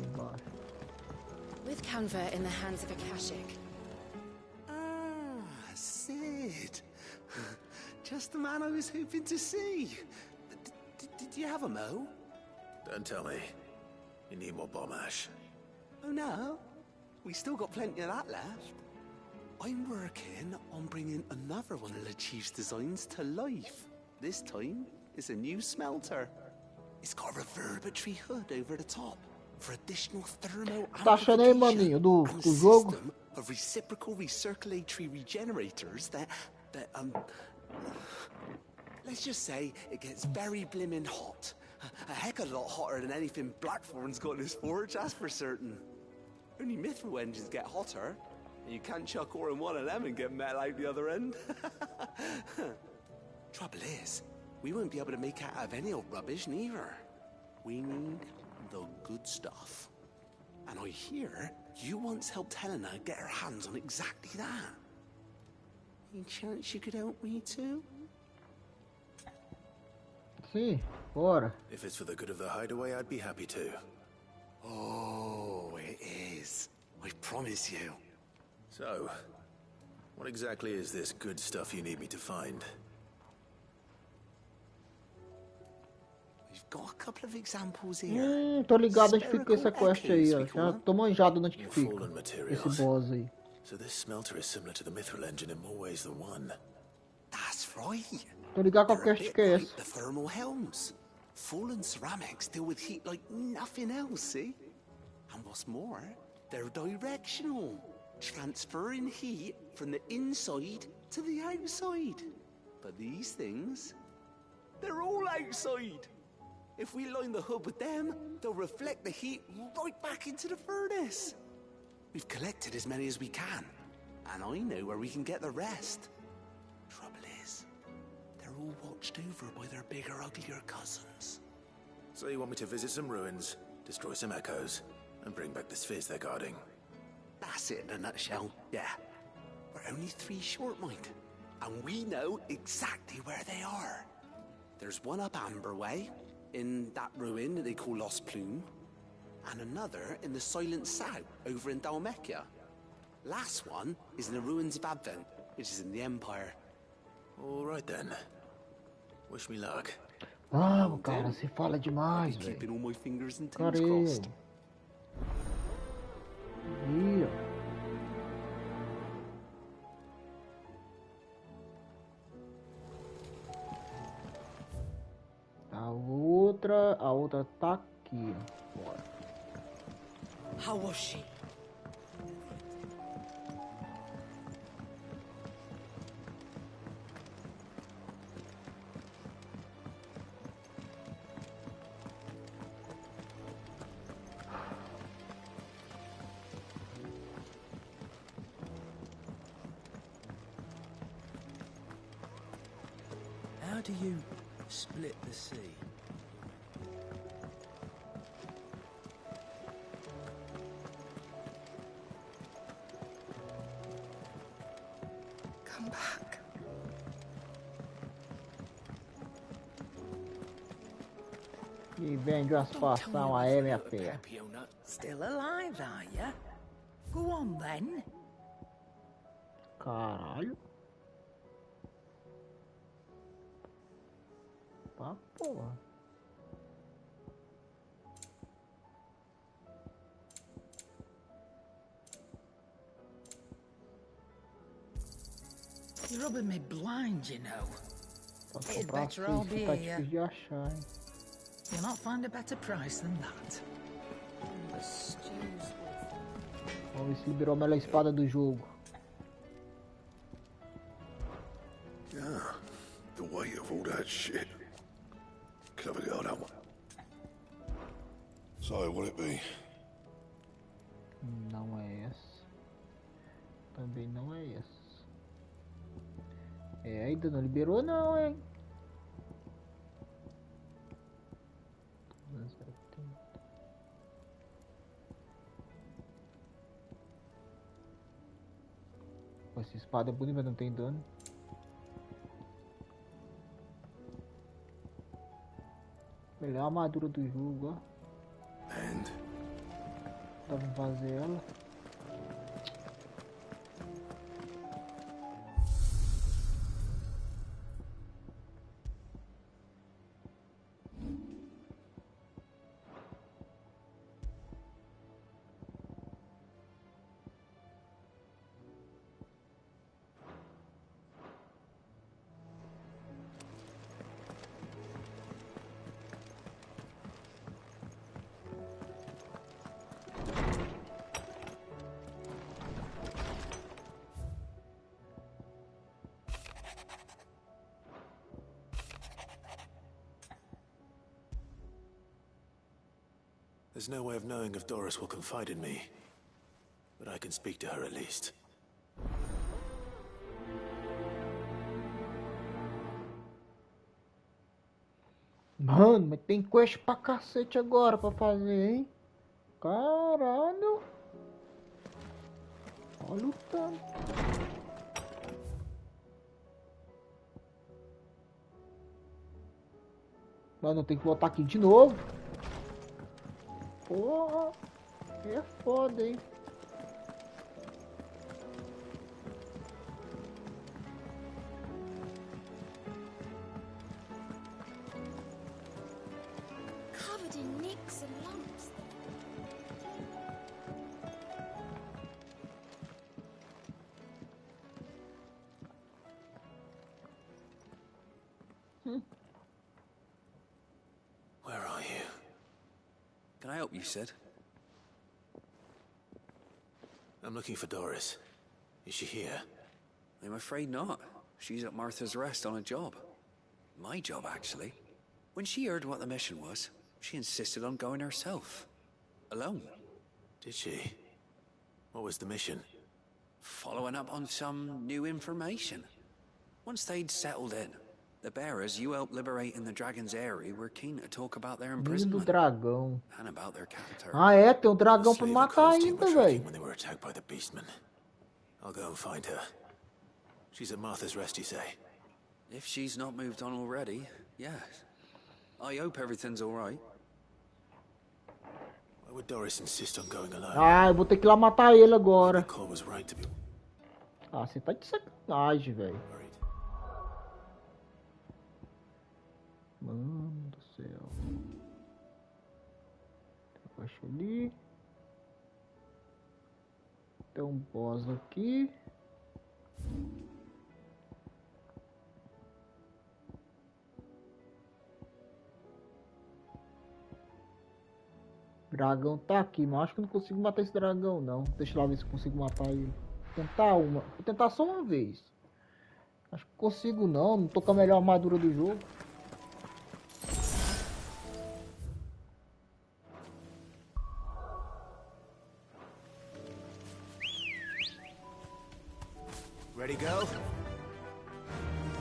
Embaixo. With Canva in the hands of Akashic. Ah, Sid. Just the man I was hoping to see. Did you have a mo? Don't tell me. You need more bomb ash. Oh no, we still got plenty of that left. I'm working on bringing another one of the Chief's designs to life. This time, it's a new smelter. It's got a reverberatory hood over the top for additional thermo Tá achando aí, maninho, do jogo? system of reciprocal recirculatory regenerators that let's just say it gets very blimmin' hot. A heck of a lot hotter than anything Blackthorn's got in his forge, that's for certain. Only Mithril engines get hotter, and you can't chuck ore in one of them and get metal out the other end. Trouble is, we won't be able to make out of any old rubbish neither. We need the good stuff. And I hear you once helped Helena get her hands on exactly that. Any chance you could help me too? Sim, bora. If it's for the good of the hideaway, I'd be happy to. Oh, it is. I promise you. So, what exactly is this good stuff you need me to find? We've got a couple of examples here. Tô ligado onde fica essa quest aí, ó. Já tô manjado onde que fica. Fallen materials. Esse boss aí. So this smelter is similar to the Mithril engine in more ways than one. That's right. Tô ligado qual quest que é essa. The thermal helms. Fallen ceramics deal with heat like nothing else, see? And what's more, they're directional, transferring heat from the inside to the outside. But these things, they're all outside. If we line the hood with them, they'll reflect the heat right back into the furnace. We've collected as many as we can, and I know where we can get the rest. Trouble is, they're all watched over by their bigger, uglier cousins. So you want me to visit some ruins, destroy some echoes, and bring back the spheres they're guarding? That's it in a nutshell, yeah. We're only 3 short, mind. And we know exactly where they are. There's one up Amber Way, in that ruin that they call Lost Plume, and another in the Silent South, over in Dalmekia. Last one is in the ruins of Advent, which is in the Empire. All right then. Wish me luck. Vamos, cara, você fala demais, velho. Keeping all my fingers and toes Cara, crossed. A outra tá aqui, ó. Bora. How was she? How do you split the sea? Come back. E vende uma situação aí, minha filha. Still alive, are ya? Go on then. Caralho. Tá, porra. You're rubbing me blind, you know. Posso It'd comprar better all 6, be tá here. difícil de achar, hein. You'll not find a better price than that. The stew's Vamos ver se liberou a melhor espada do jogo. Yeah, the weight of all that shit. Clever girl, that one. So, what'll it be? Não é essa. Também não é essa. É, ainda não liberou não, hein. Essa espada é bonita, mas não tem dano. Melhor armadura do jogo, ó. Dá pra fazer ela. There's no way of knowing if Doris will confide in me, but I can speak to her at least. Mano, mas tem quest pra cacete agora pra fazer, hein? Caralho. Olha o tanto. Mano, eu tenho que voltar aqui de novo. Porra. É foda, hein? Covered in nicks and lumps. Where are you? Can I help you, Sid? I'm looking for Doris. Is she here? I'm afraid not. She's at Martha's Rest on a job. My job, actually. When she heard what the mission was, she insisted on going herself. Alone. Did she? What was the mission? Following up on some new information. Once they'd settled in, the bearers you helped liberate in the Dragon's Eyrie were keen to talk about their Menino do imprisonment. dragão. And about their captor. Ah, é? Tem um dragão pra matar ainda, velho. When they were attacked by the beastmen. I'll go and find her. She's at Martha's Rest, you say? If she's not moved on already, yes. I hope everything's all right. Why would Doris insist on going alone? Ah, eu vou ter que ir lá matar ele agora. Cole was right to be. Ah, você tá de sacanagem, velho. Mano do céu. Acho ali. Tem um boss aqui. Dragão tá aqui, mas acho que eu não consigo matar esse dragão não. Deixa eu lá ver se eu consigo matar ele. Vou tentar só uma vez. Acho que consigo não tô com a melhor armadura do jogo. Ready, go?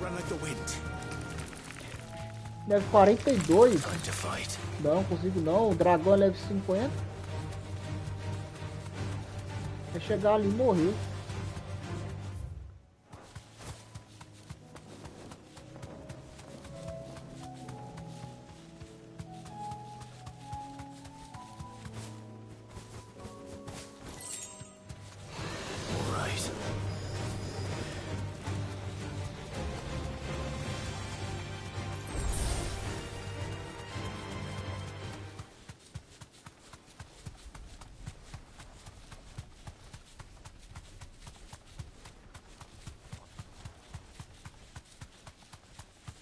Run like the wind. Level 42. Time to fight. Não, consigo não. O dragão é level 50. Vai chegar ali e morrer.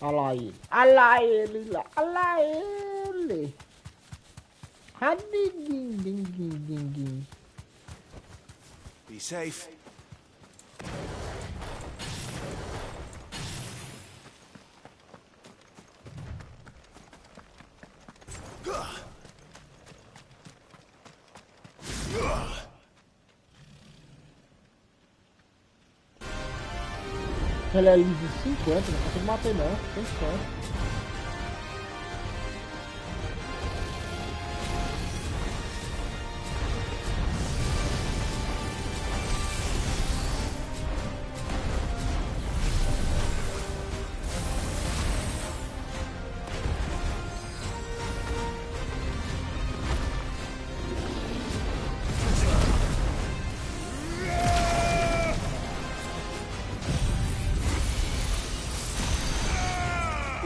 Olha lá ele. Olha lá ele lá. Olha lá ele. Radinguinguinguinguinguin. Be safe. Ele é livre 50, não consigo matar ele não, tem chance.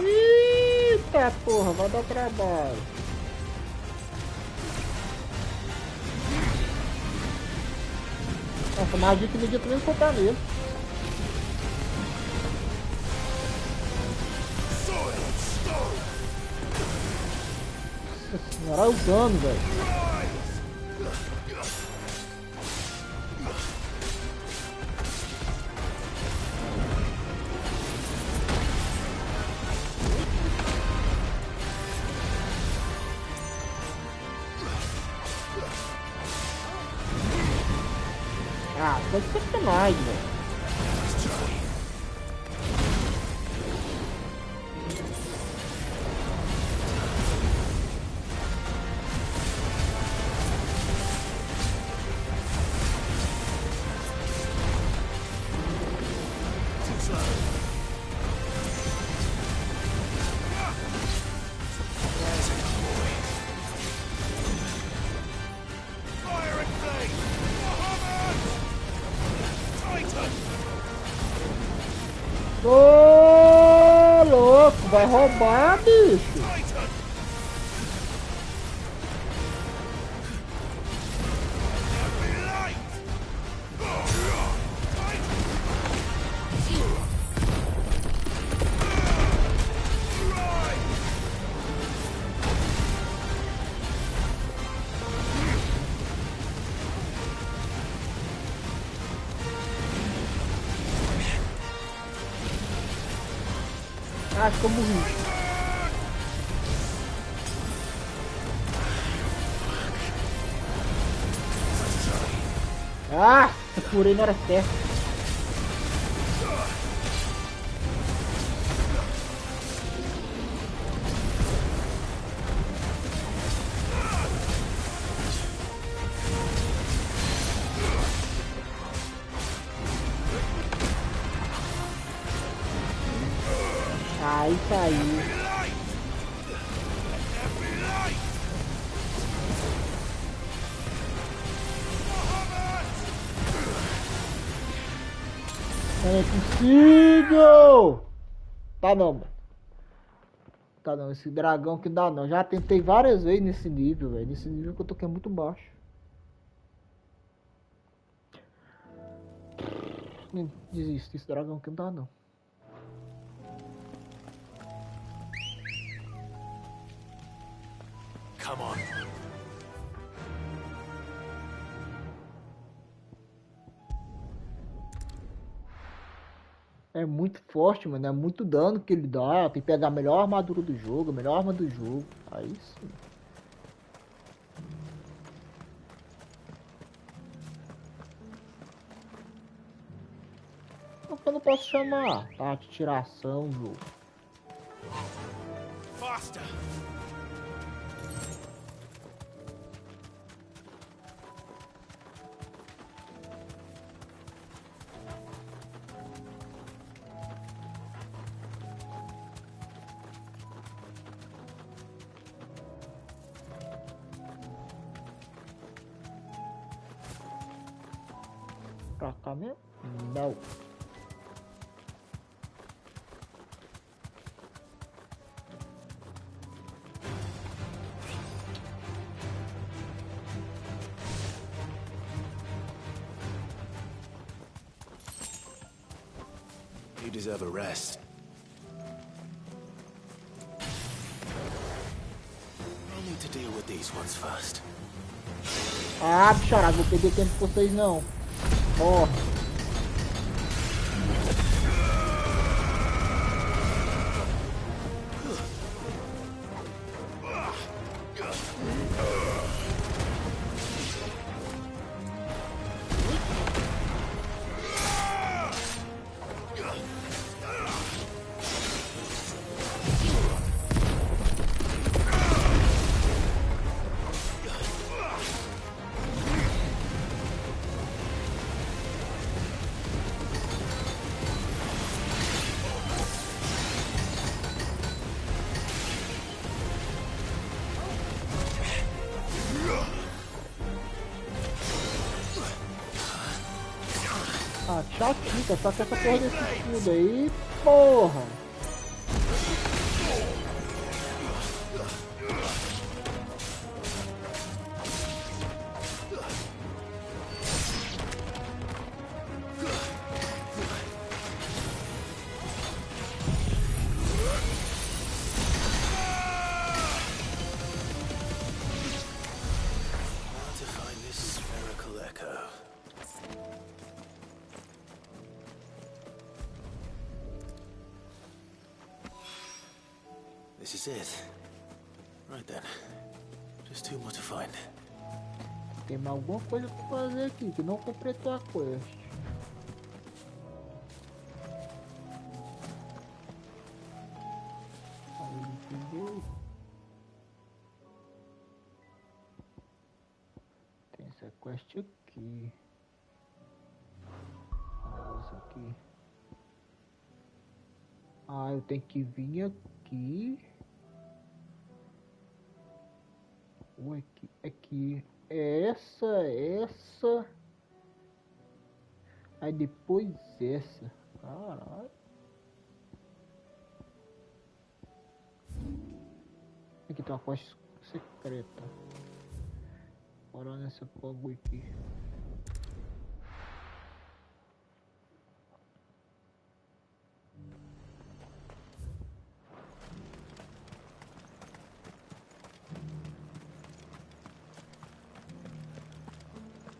Eita porra, vai dar trabalho. Nossa, magia que media também soltar nele. Nossa senhora, olha o dano, velho. Ah, pode ser sacanagem, velho. Ô, louco, vai roubar, bicho. Acho que eu morri. Ah, eu curei na hora certa. Ah, isso aí. Não é possível! Tá não, mano. Tá não, esse dragão que dá não. Já tentei várias vezes nesse nível, velho. Nesse nível que eu tô aqui é muito baixo. Desisto, esse dragão que não dá não. Come on. É muito forte, mano. É muito dano que ele dá. Tem que pegar a melhor armadura do jogo, a melhor arma do jogo. Aí sim. Eu não posso chamar. Tá, de tiração, jogo. Faster. Pra cá mesmo? Não. You deserve a rest. I'll need to deal with these ones first. Ah, bicharada, vou perder tempo com vocês não. Morre. Ah, chatica, só que essa porra desse escudo aí, porra. To find this spherical echo. This is it. Right then. Just two more to find. Tem mais alguma coisa pra fazer aqui, que não completou a quest. Aí, entendeu? Tem essa quest aqui. Negócio aqui. Ah, eu tenho que vir aqui. Ou aqui, aqui. Essa. Aí depois essa. Caralho. Aqui tem uma quest secreta. Bora nessa fogo aqui.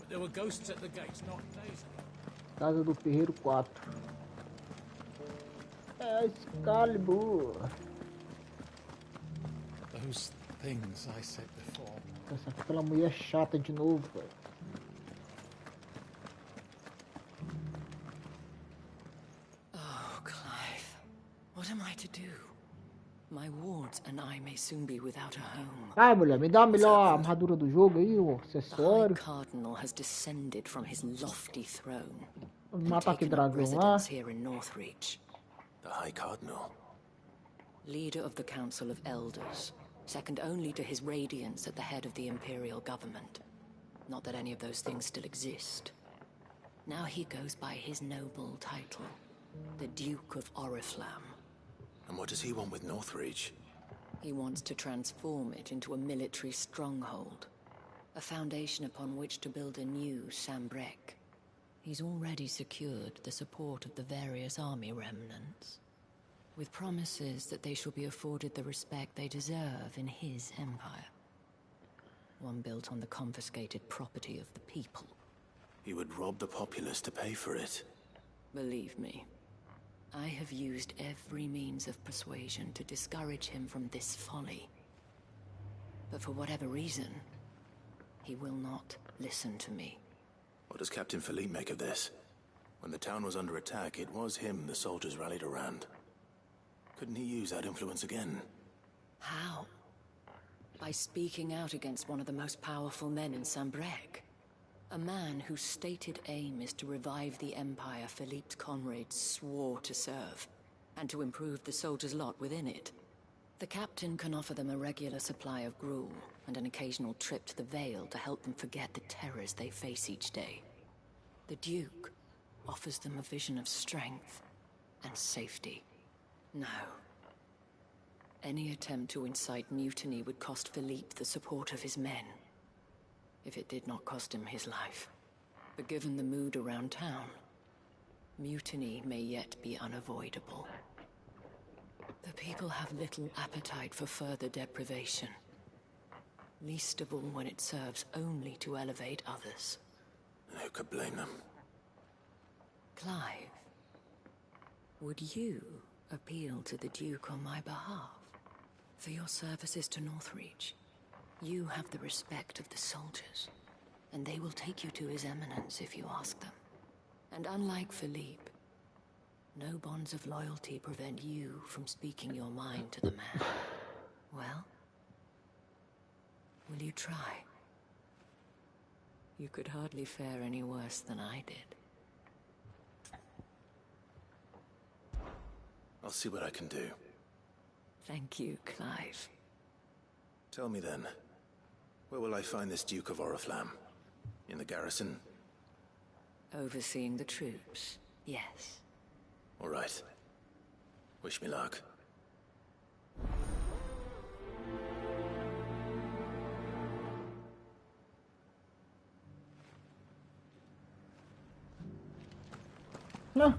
There were ghosts at the gates, not days. Casa do Ferreiro 4. É Excalibur. Those things I said before. Aquela mulher chata de novo, velho. Oh, Clive. What am I to do? My wards and I may soon be without a home. Ai, mulher, me dá a melhor armadura do jogo aí, o acessório. The High Cardinal has descended from his lofty throne. Vamos matar aquele dragão lá. Residence here in Northreach. The High Cardinal. leader of the Council of Elders, second only to his Radiance at the head of the Imperial government. Not that any of those things still exist. Now he goes by his noble title, the Duke of Oriflamme. And what does he want with Northreach? He wants to transform it into a military stronghold, a foundation upon which to build a new Sambrek. He's already secured the support of the various army remnants, with promises that they shall be afforded the respect they deserve in his empire. One built on the confiscated property of the people. He would rob the populace to pay for it. Believe me, I have used every means of persuasion to discourage him from this folly. But for whatever reason, he will not listen to me. What does Captain Philippe make of this? When the town was under attack, it was him the soldiers rallied around. Couldn't he use that influence again? How? By speaking out against one of the most powerful men in Sambrek. A man whose stated aim is to revive the empire Philippe's comrades swore to serve, and to improve the soldiers' lot within it. The captain can offer them a regular supply of gruel, and an occasional trip to the Vale to help them forget the terrors they face each day. The Duke offers them a vision of strength and safety. No. Any attempt to incite mutiny would cost Philippe the support of his men, if it did not cost him his life. But given the mood around town, mutiny may yet be unavoidable. The people have little appetite for further deprivation, least of all when it serves only to elevate others. Who could blame them? Clive, would you appeal to the Duke on my behalf? For your services to Northreach, you have the respect of the soldiers, and they will take you to His Eminence if you ask them. And unlike Philippe, no bonds of loyalty prevent you from speaking your mind to the man. Well, will you try? You could hardly fare any worse than I did. I'll see what I can do. Thank you, Clive. Tell me then, where will I find this Duke of Oriflamme? In the garrison? Overseeing the troops, yes. All right. Wish me luck. Não,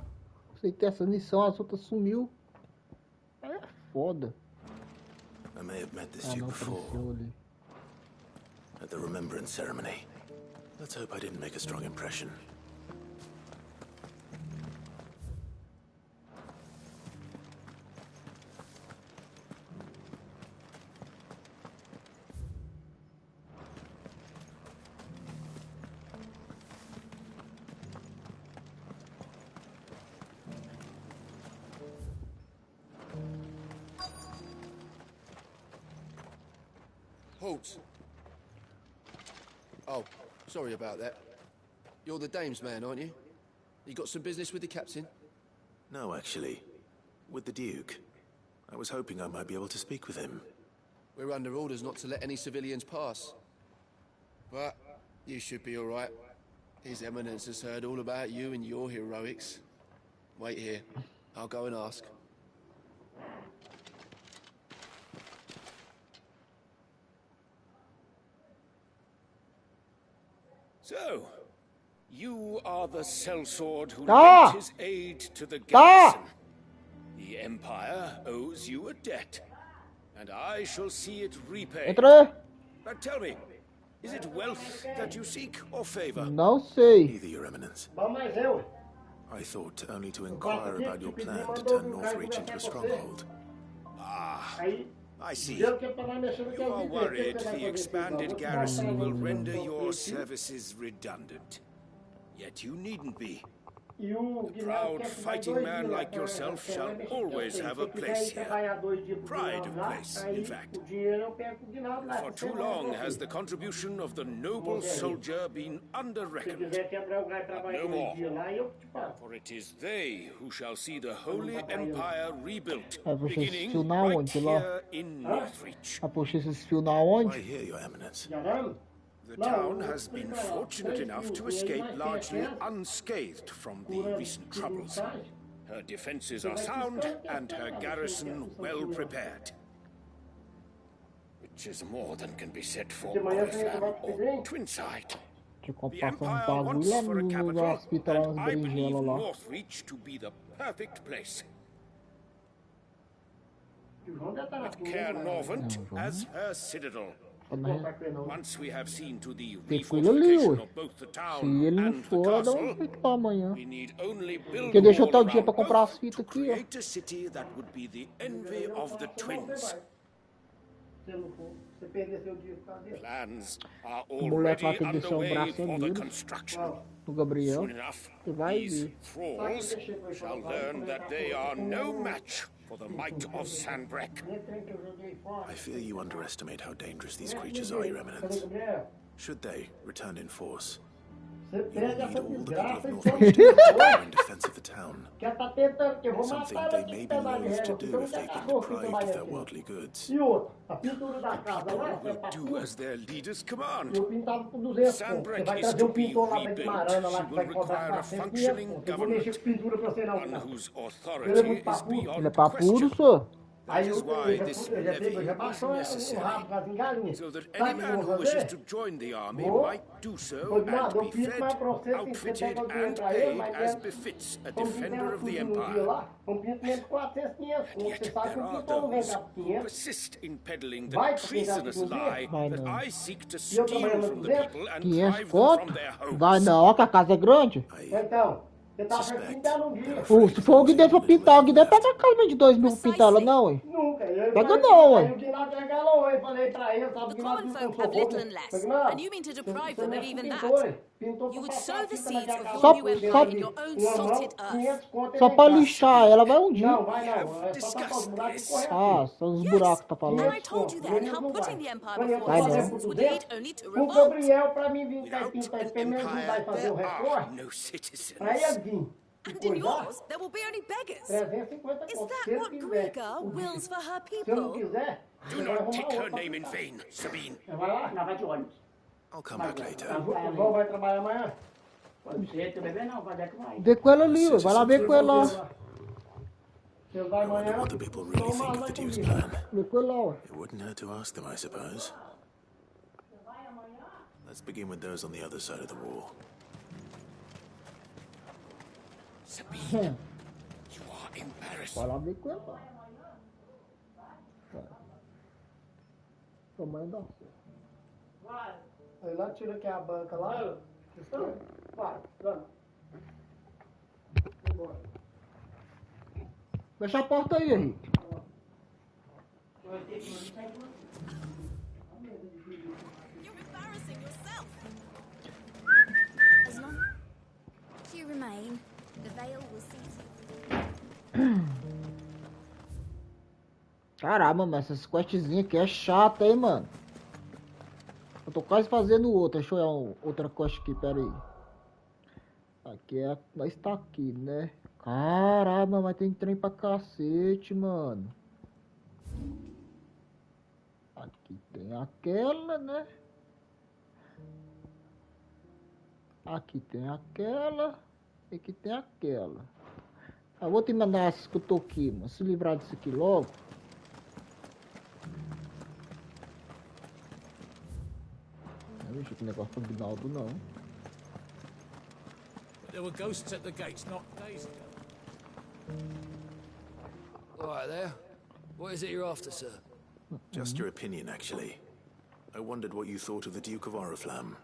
aceitei essa missão, as outras sumiu. É foda. I may have met this Duke before. At the Remembrance ceremony. Let's hope I didn't make a strong impression. Halt! Oh, sorry about that. You're the dame's man, aren't you? You got some business with the captain? No, actually. With the Duke. I was hoping I might be able to speak with him. We're under orders not to let any civilians pass. But you should be all right. His Eminence has heard all about you and your heroics. Wait here. I'll go and ask. So, you are the sellsword who lent his aid to the garrison. The Empire owes you a debt, and I shall see it repaid. But tell me, is it wealth that you seek or favor? Não sei. Neither, Your Eminence. I thought only to inquire about your plan to turn Northreach into a stronghold. Ah, I see. You are worried the expanded garrison will render your services redundant. Yet you needn't be. A proud fighting man like yourself shall always have a place here. Pride of place, in fact. For too long has the contribution of the noble soldier been under-reckoned. But no more. For it is they who shall see the Holy Empire rebuilt, beginning right here in Northreach. Why here, Your Eminence? The town has been fortunate enough to escape largely unscathed from the recent troubles. Her defenses are sound and her garrison well prepared. Which is more than can be said for Oriflamme or Twinside. The Empire wants for a capital, and I believe Northreach to be the perfect place. With Caer Norvent as her citadel. Once we have seen to the refortification of both the town and the castle, we need only build more around both to create a city that would be the envy of the twins. Plans are already underway for the construction. Soon enough, these thralls shall learn that they are no match for the might of Sanbreque. I fear you underestimate how dangerous these creatures are, Your Eminence. Should they return in force, you will need all the people of Northreach together in defense of the town. Something they may be loath to do if they've been deprived of their worldly goods. The people will do as their leaders command. Sanbreque is to be rebuilt. She will require a functioning government, one whose authority is beyond question. That is why this levy is necessary, so that any man who wishes to join the army might do so and be fed, outfitted, and paid as befits a defender of the Empire. And yet there are those who persist in peddling the treasonous lie that I seek to steal from the people and drive them from their homes. Vai não, que a casa é grande. Se for o Guidê pra pintar, o Guidê pega a casa de 2 mil pra pintar ela não, hein? Pega não, hein? The common folk have little and less, and you mean to deprive them of even that? You would sow the seeds of your new empire in your own salted earth. Só pra lixar ela vai um dia. Ah, são os buracos que tá falando. And I told you then how putting the empire before citizens would lead only to revolt. Without an empire, there are no citizens. And in yours, there will be only beggars. Is that what Griga wills for her people? Do not take her name in vain, Sabine. I'll come back later. Vê com ela ali, vai lá ver com ela. I wonder what the people really think of the Duke's plan. It wouldn't hurt to ask them, I suppose. Let's begin with those on the other side of the wall. Sabine, you are embarrassed. Vai lá ver com ela. Tamanho da Vai. Aí lá tira aqui a banca lá. Vai, vamos. Fecha a porta aí, Henrique. You're embarrassing yourself. As long as you remain, the veil will cease. Caramba, mas essas questzinhas aqui é chata, hein, mano. Eu tô quase fazendo outra. Deixa eu olhar outra quest aqui, pera aí. Aqui é... Nós tá aqui, né? Caramba, mas tem trem pra cacete, mano. Aqui tem aquela, né? Aqui tem aquela. E aqui tem aquela. Eu vou te mandar essas que eu tô aqui, mano. Se livrar disso aqui logo. Não deixa que negócio pro Ginaldo, não. There were ghosts at the gates not days ago. All right there. What is it you're after, sir? Just your opinion, actually. I wondered what you thought of the Duke of Oriflamme.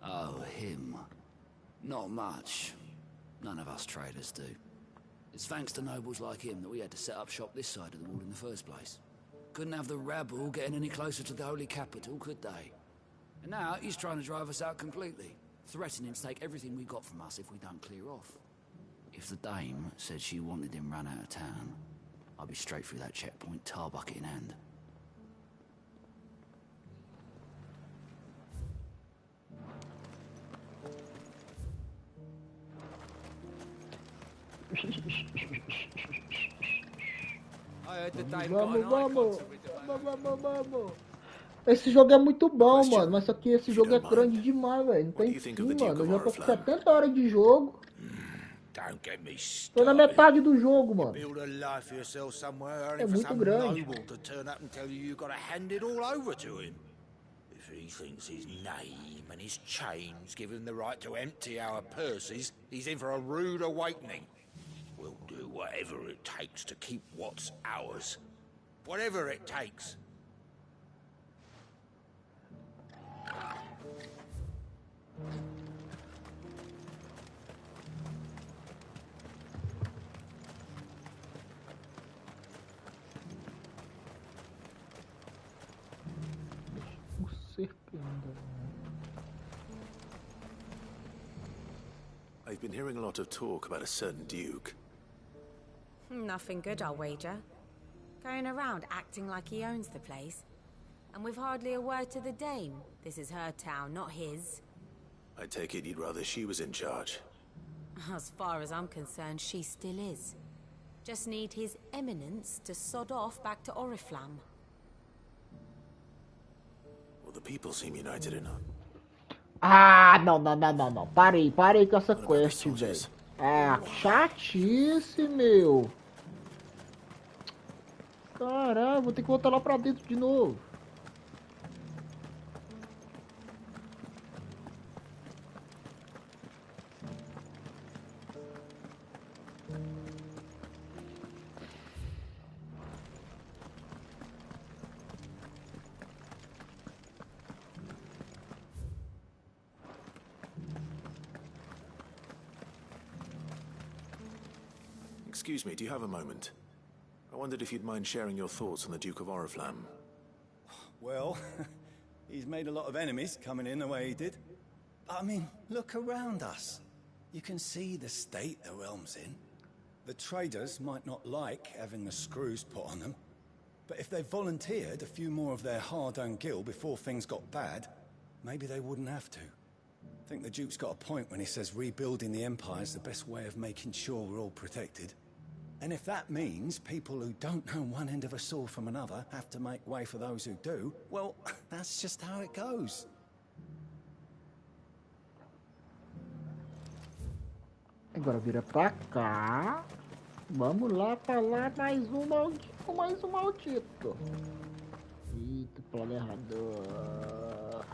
Oh, him. Not much. None of us traders do. It's thanks to nobles like him that we had to set up shop this side of the wall in the first place. Couldn't have the rabble getting any closer to the holy capital, could they? And now he's trying to drive us out completely. threatening to take everything we got from us if we don't clear off. If the dame said she wanted him run out of town, I'd be straight through that checkpoint, tar bucket in hand. Vamos. Esse jogo é muito bom, mano. Mas só que esse jogo é grande demais, velho. Não tem fim, mano. Eu já tô com 70 horas de jogo. Tô na metade do jogo, mano. É muito grande. He thinks his name and his chains give him the right to empty our purses, he's in for a rude awakening. We'll do whatever it takes to keep what's ours. Whatever it takes. I've been hearing a lot of talk about a certain duke. Nothing good, I'll wager. Going around acting like he owns the place. And with hardly a word to the dame. This is her town, not his. I take it you'd rather she was in charge. As far as I'm concerned, she still is. Just need his eminence to sod off back to Oriflamme. Well, the people seem united enough. Ah, não. Parei com essa quest, velho. Ah, chatice, meu. Caralho, vou ter que voltar lá pra dentro de novo. Excuse me, do you have a moment? I wondered if you'd mind sharing your thoughts on the Duke of Oriflamme. Well, he's made a lot of enemies coming in the way he did. I mean, look around us. You can see the state the realm's in. The traders might not like having the screws put on them, but if they volunteered a few more of their hard-earned gil before things got bad, maybe they wouldn't have to. I think the Duke's got a point when he says rebuilding the Empire's the best way of making sure we're all protected. And if that means people who don't know one end of a sword from another have to make way for those who do, well, that's just how it goes. Agora vira pra cá. Vamos lá falar mais um maldito. Eita, planejador.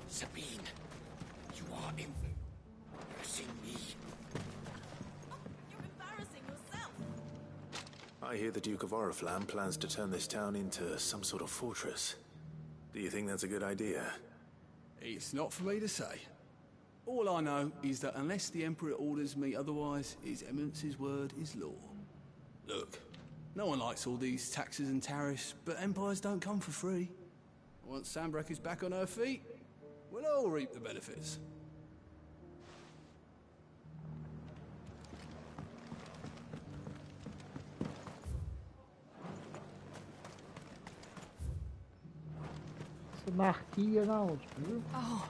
Sabine, you are embarrassing me. You're embarrassing yourself. I hear the Duke of Oriflamme plans to turn this town into some sort of fortress. Do you think that's a good idea? It's not for me to say. All I know is that unless the Emperor orders me otherwise, His Eminence's word is law. Look, no one likes all these taxes and tariffs, but empires don't come for free. Once Sanbreque is back on her feet, we'll all reap the benefits. Anarquia na onde, viu? Oh,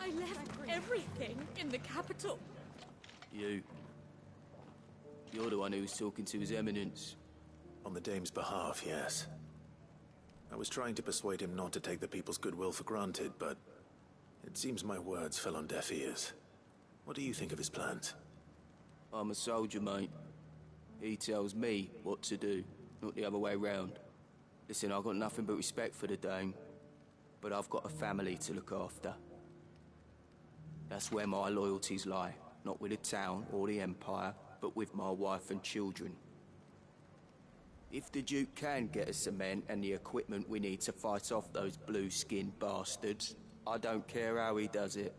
I left everything in the capital. You're the one who was talking to His Eminence. On the dame's behalf, yes. I was trying to persuade him not to take the people's goodwill for granted, but it seems my words fell on deaf ears. What do you think of his plans? I'm a soldier, mate. He tells me what to do, not the other way round. Listen, I've got nothing but respect for the dame, but I've got a family to look after. That's where my loyalties lie, not with the town or the Empire, but with my wife and children. If the Duke can get us cement and the equipment we need to fight off those blue-skinned bastards, I don't care how he does it.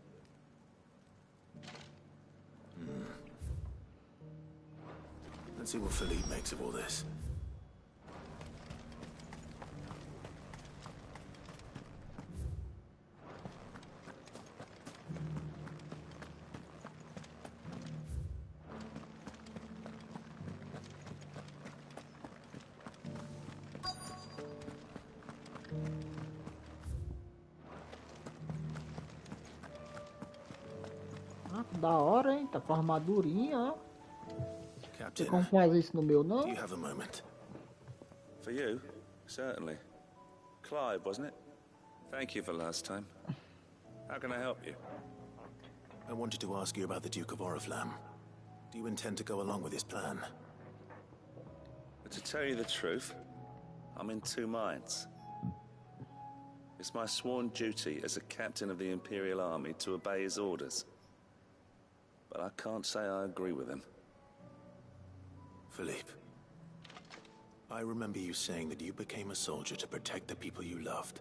Let's see what Philippe makes of all this. Da hora, hein? Tá com armadurinha, ó. Captain, Tem como fazer isso no meu, não? do you have a moment? For you? Certainly. Clive, wasn't it? Thank you for last time. How can I help you? I wanted to ask you about the Duke of Oriflamme. Do you intend to go along with his plan? But to tell you the truth, I'm in two minds. It's my sworn duty as a captain of the Imperial Army to obey his orders. But I can't say I agree with him. Philippe, I remember you saying that you became a soldier to protect the people you loved.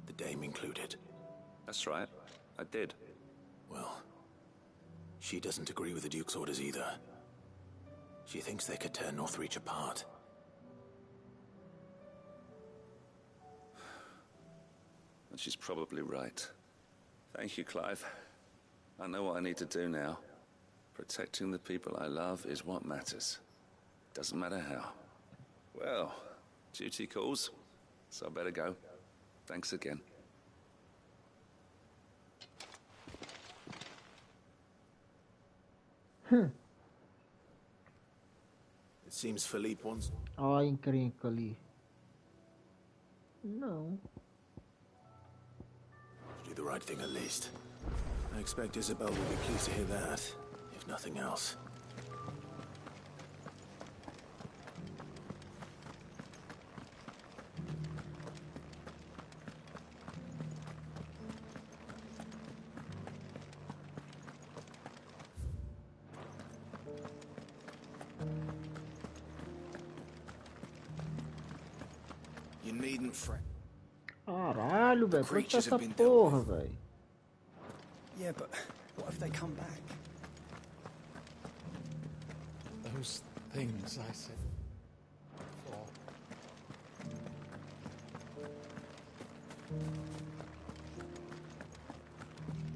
The Dame included. That's right, I did. Well, she doesn't agree with the Duke's orders either. She thinks they could tear Northreach apart. And she's probably right. Thank you, Clive. I know what I need to do now. Protecting the people I love is what matters. Doesn't matter how. Well, duty calls, so I better go. Thanks again. It seems Philippe wants... Ó, a encrenca ali. Não. Do the right thing at least. I expect Isabel will be pleased to hear that, if nothing else. You needn't fret. Caralho, velho. Como é que tá essa porra, velho? Yeah, but what if they come back? Those things I said before.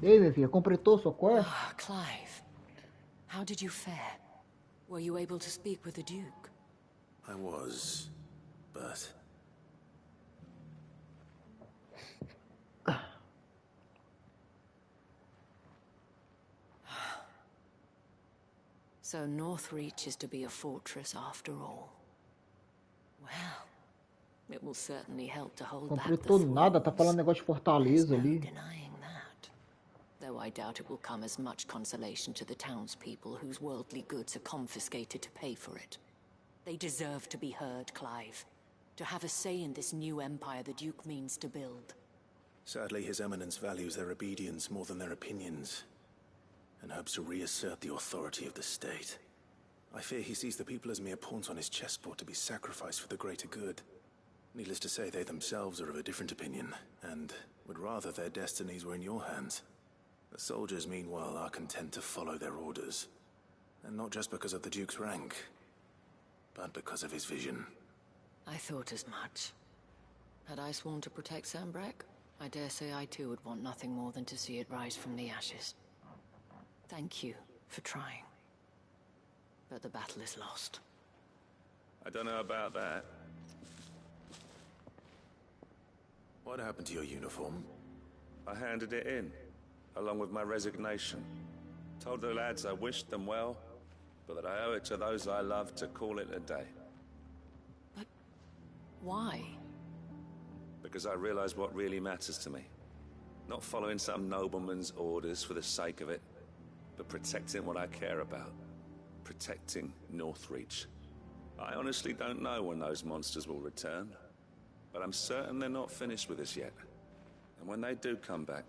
Ei, minha filha, completou sua quest? Clive, how did you fare? Were you able to speak with the Duke? I was, but... So Northreach is to be a fortress after all. Well, it will certainly help to hold back the Completou nada, tá falando negócio de fortaleza ali. denying that. Though I doubt it will come as much consolation to the townspeople whose worldly goods are confiscated to pay for it. They deserve to be heard, Clive. To have a say in this new empire the Duke means to build. Sadly, His Eminence values their obedience more than their opinions, and hopes to reassert the authority of the state. I fear he sees the people as mere pawns on his chessboard to be sacrificed for the greater good. Needless to say, they themselves are of a different opinion, and would rather their destinies were in your hands. The soldiers, meanwhile, are content to follow their orders. And not just because of the Duke's rank, but because of his vision. I thought as much. Had I sworn to protect Sanbreque, I dare say I too would want nothing more than to see it rise from the ashes. Thank you for trying. But the battle is lost. I don't know about that. What happened to your uniform? I handed it in, along with my resignation. Told the lads I wished them well, but that I owe it to those I love to call it a day. But why? Because I realize what really matters to me. Not following some nobleman's orders for the sake of it, but protecting what I care about. Protecting Northreach. I honestly don't know when those monsters will return, but I'm certain they're not finished with us yet. And when they do come back,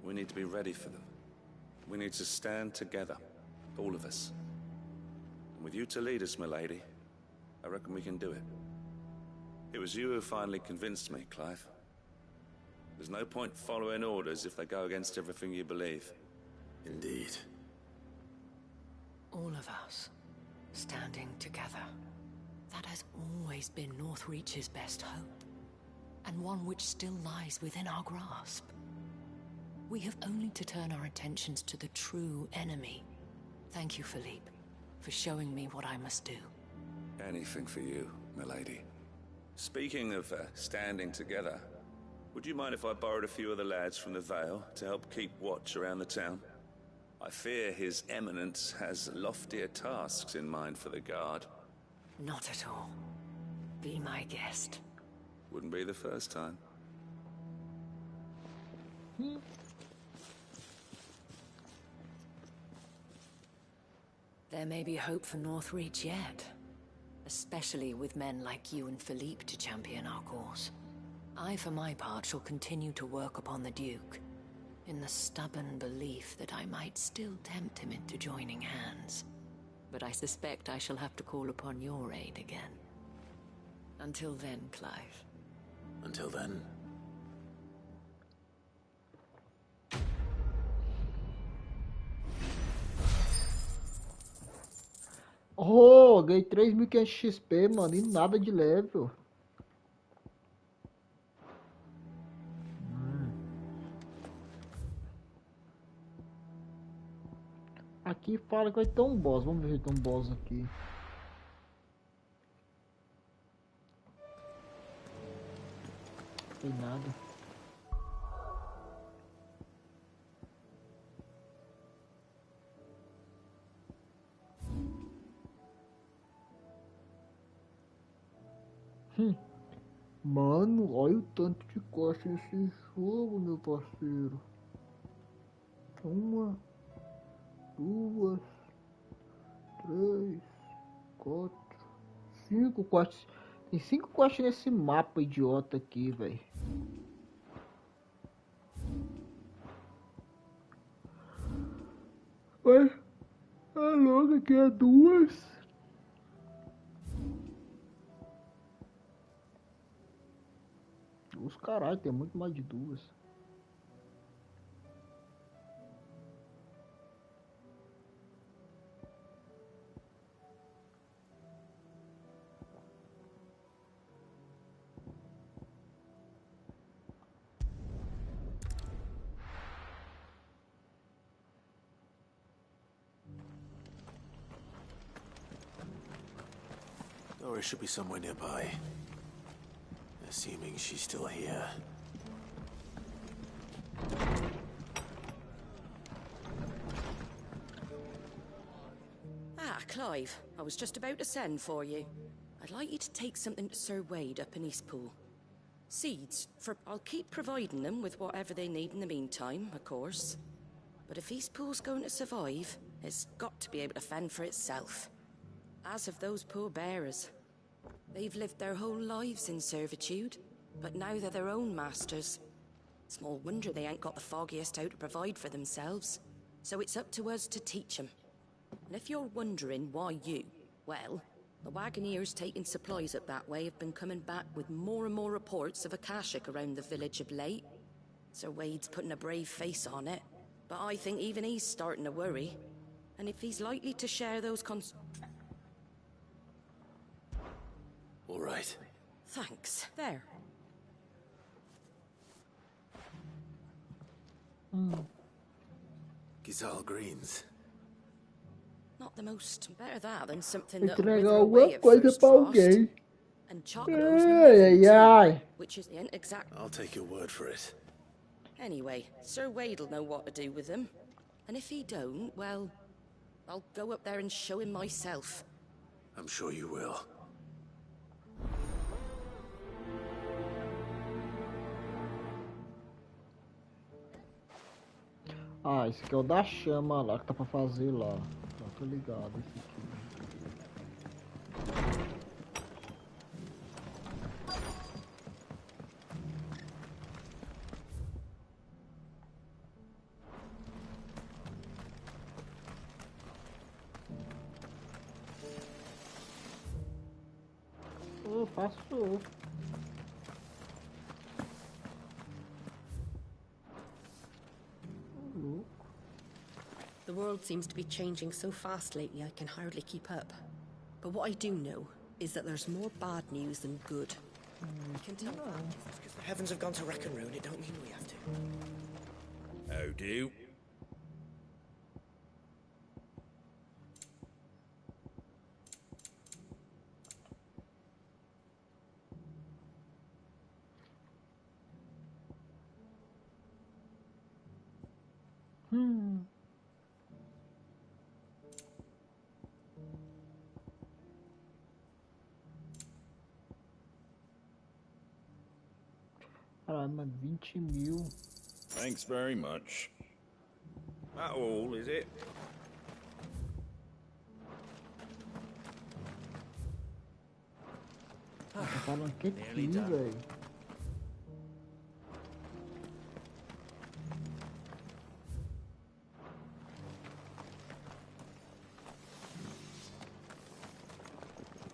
we need to be ready for them. We need to stand together, all of us. And with you to lead us, milady, I reckon we can do it. It was you who finally convinced me, Clive. There's no point following orders if they go against everything you believe. Indeed. All of us, standing together. That has always been Northreach's best hope, and one which still lies within our grasp. We have only to turn our attentions to the true enemy. Thank you, Philippe, for showing me what I must do. Anything for you, milady. Speaking of standing together, would you mind if I borrowed a few of the lads from the Vale to help keep watch around the town? I fear His Eminence has loftier tasks in mind for the Guard. Not at all. Be my guest. Wouldn't be the first time. There may be hope for Northreach yet. Especially with men like you and Philippe to champion our cause. I, for my part, shall continue to work upon the Duke, in the stubborn belief that I might still tempt him into joining hands. But I suspect I shall have to call upon your aid again. Until then, Clive. Until then. Oh, ganhei 3.500 XP, mano, e nada de level. Aqui fala que vai ter um boss. Vamos ver se tem um boss aqui. Não tem nada. Mano, olha o tanto de costa nesse jogo, meu parceiro. 1, 2, 3, 4, 5 quests. Tem 5 quests nesse mapa idiota aqui, velho. Mas a logo aqui é 2. Os caralho, tem muito mais de 2. Dora should be somewhere nearby. Assuming she's still here. Ah, Clive. I was just about to send for you. I'd like you to take something to Sir Wade up in Eastpool. Seeds, I'll keep providing them with whatever they need in the meantime, of course. But if Eastpool's going to survive, it's got to be able to fend for itself. As have those poor bearers. They've lived their whole lives in servitude, but now they're their own masters. Small wonder they ain't got the foggiest how to provide for themselves. So it's up to us to teach them. And if you're wondering why you, well, the wagoneers taking supplies up that way have been coming back with more and more reports of Akashic around the village of late. Sir Wade's putting a brave face on it, but I think even he's starting to worry. And if he's likely to share those All right. Thanks. There. Gizal Greens. Not the most. Better that than something that Entregar alguma coisa pra alguém. And Ai, ai. Which is the exact. I'll take your word for it. Anyway, Sir Wade'll know what to do with them. And if he don't, well, I'll go up there and show him myself. I'm sure you will. Ah, esse aqui é o da chama lá que tá pra fazer lá. Já tô ligado, esse aqui. Passou. The world seems to be changing so fast lately I can hardly keep up. But what I do know is that there's more bad news than good. You can tell that just because the heavens have gone to wreck and ruin, it don't mean we have to. Oh, do? Caralho, mano, 20.000. Thanks very much. That all, is it? Tá falando que aqui, velho.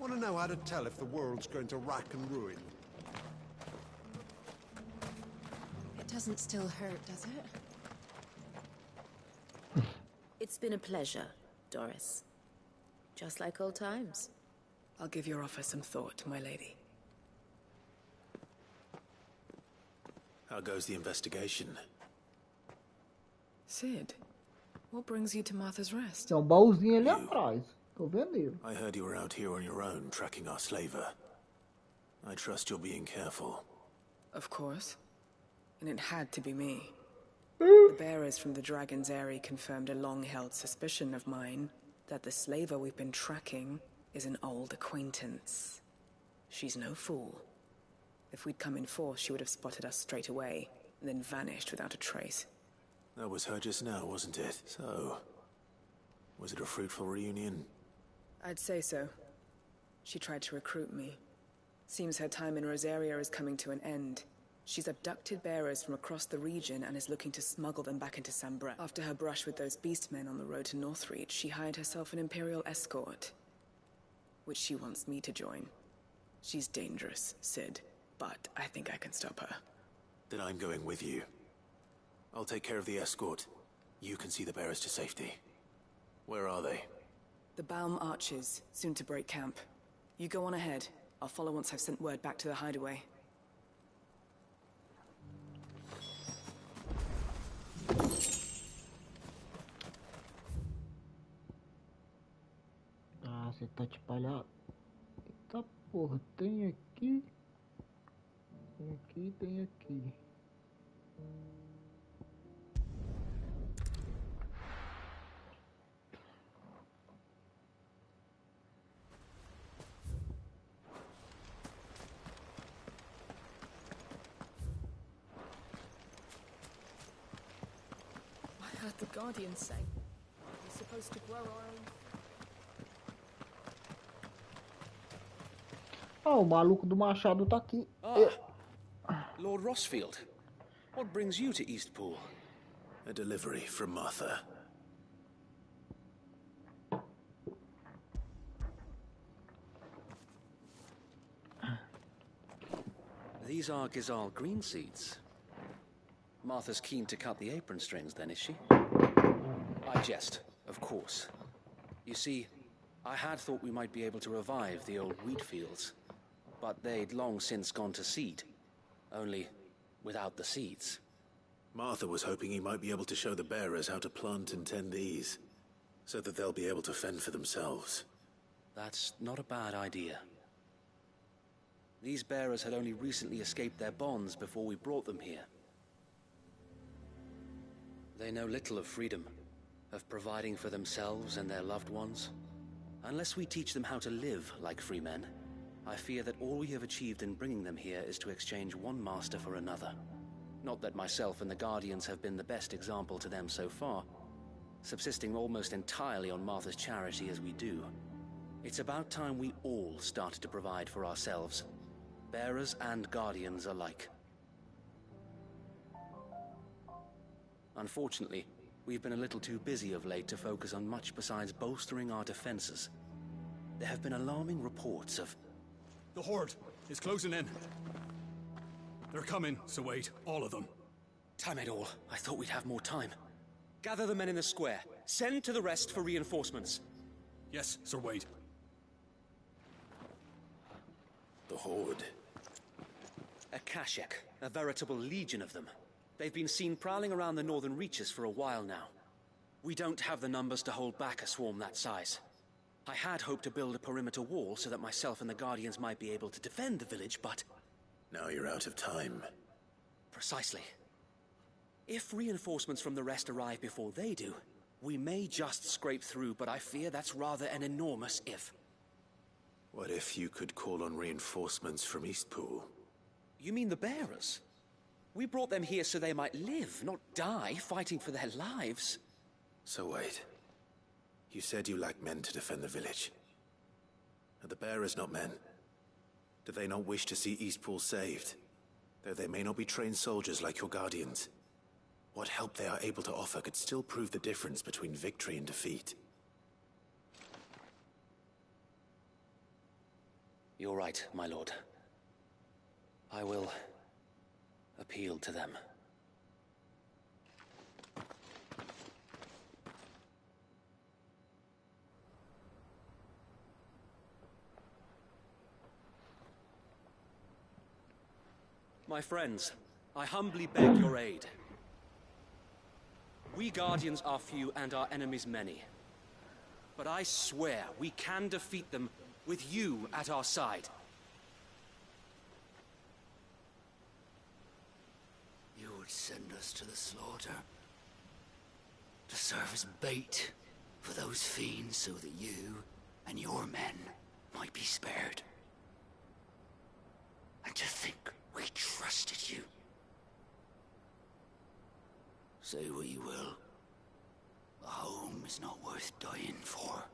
Want to know how to tell if the world's going to rack and ruin? It doesn't still hurt, does it? It's been a pleasure, Doris. Just like old times. I'll give your offer some thought, my lady. How goes the investigation? Sid, what brings you to Martha's Rest? Tem baúzinho ali atrás. Tô vendo ele. I heard you were out here on your own, tracking our slaver. I trust you're being careful. Of course. And it had to be me. The bearers from the Dragon's Eyrie confirmed a long-held suspicion of mine that the slaver we've been tracking is an old acquaintance. She's no fool. If we'd come in force, she would have spotted us straight away, and then vanished without a trace. That was her just now, wasn't it? So, was it a fruitful reunion? I'd say so. She tried to recruit me. Seems her time in Rosaria is coming to an end. She's abducted bearers from across the region and is looking to smuggle them back into Sambre. After her brush with those beastmen on the road to Northreach, she hired herself an Imperial escort, which she wants me to join. She's dangerous, Sid, but I think I can stop her. Then I'm going with you. I'll take care of the escort. You can see the bearers to safety. Where are they? The Baum Archers, soon to break camp. You go on ahead. I'll follow once I've sent word back to the hideaway. Ah, você tá espalhado. Eita porra, tem aqui. Tem aqui, tem aqui. I heard the Guardians say we're supposed to grow our own. Ah, o maluco do machado tá aqui. Lord Rossfield, what brings you to Eastpool? A delivery from Martha. These are Gizal green seeds. Martha's keen to cut the apron strings, then, is she? I jest, of course. You see, I had thought we might be able to revive the old wheat fields, but they'd long since gone to seed, only without the seeds. Martha was hoping he might be able to show the bearers how to plant and tend these, so that they'll be able to fend for themselves. That's not a bad idea. These bearers had only recently escaped their bonds before we brought them here. They know little of freedom, of providing for themselves and their loved ones. Unless we teach them how to live like free men, I fear that all we have achieved in bringing them here is to exchange one master for another. Not that myself and the Guardians have been the best example to them so far, subsisting almost entirely on Martha's charity as we do. It's about time we all started to provide for ourselves, bearers and Guardians alike. Unfortunately, we've been a little too busy of late to focus on much besides bolstering our defenses. There have been alarming reports of... The Horde is closing in. They're coming, so wait, all of them. Damn it all, I thought we'd have more time. Gather the men in the square. Send to the rest for reinforcements. Yes, Sir Wade. The Horde. A Kashek, a veritable legion of them. They've been seen prowling around the northern reaches for a while now. We don't have the numbers to hold back a swarm that size. I had hoped to build a perimeter wall so that myself and the Guardians might be able to defend the village, but... Now you're out of time. Precisely. If reinforcements from the rest arrive before they do, we may just scrape through, but I fear that's rather an enormous if. What if you could call on reinforcements from Eastpool? You mean the bearers? We brought them here so they might live, not die fighting for their lives. So wait. You said you lack men to defend the village. Are the bearers not men? Do they not wish to see Eastpool saved? Though they may not be trained soldiers like your guardians. What help they are able to offer could still prove the difference between victory and defeat. You're right, my lord. I will appeal to them. My friends, I humbly beg your aid. We Guardians are few and our enemies many. But I swear we can defeat them with you at our side. You would send us to the slaughter. To serve as bait for those fiends so that you and your men might be spared. And to think we trusted you. Say what you will. A home is not worth dying for.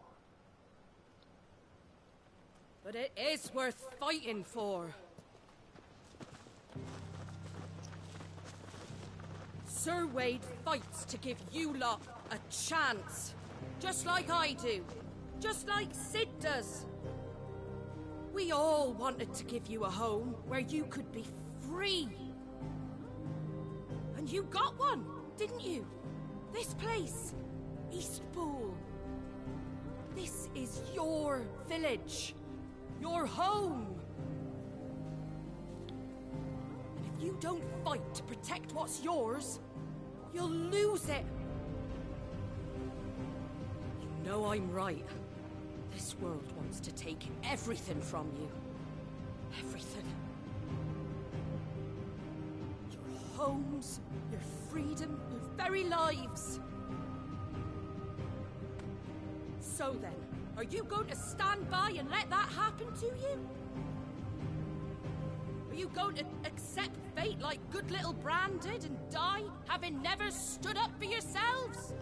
But it is worth fighting for. Sir Wade fights to give you lot a chance. Just like I do. Just like Sid does. We all wanted to give you a home where you could be free. And you got one, didn't you? This place, Eastpool. This is your village. Your home. And if you don't fight to protect what's yours, you'll lose it. You know I'm right. This world wants to take everything from you. Everything. Your homes, your freedom, your very lives. So then, are you going to stand by and let that happen to you? Are you going to accept fate like good little Bran did and die, having never stood up for yourselves?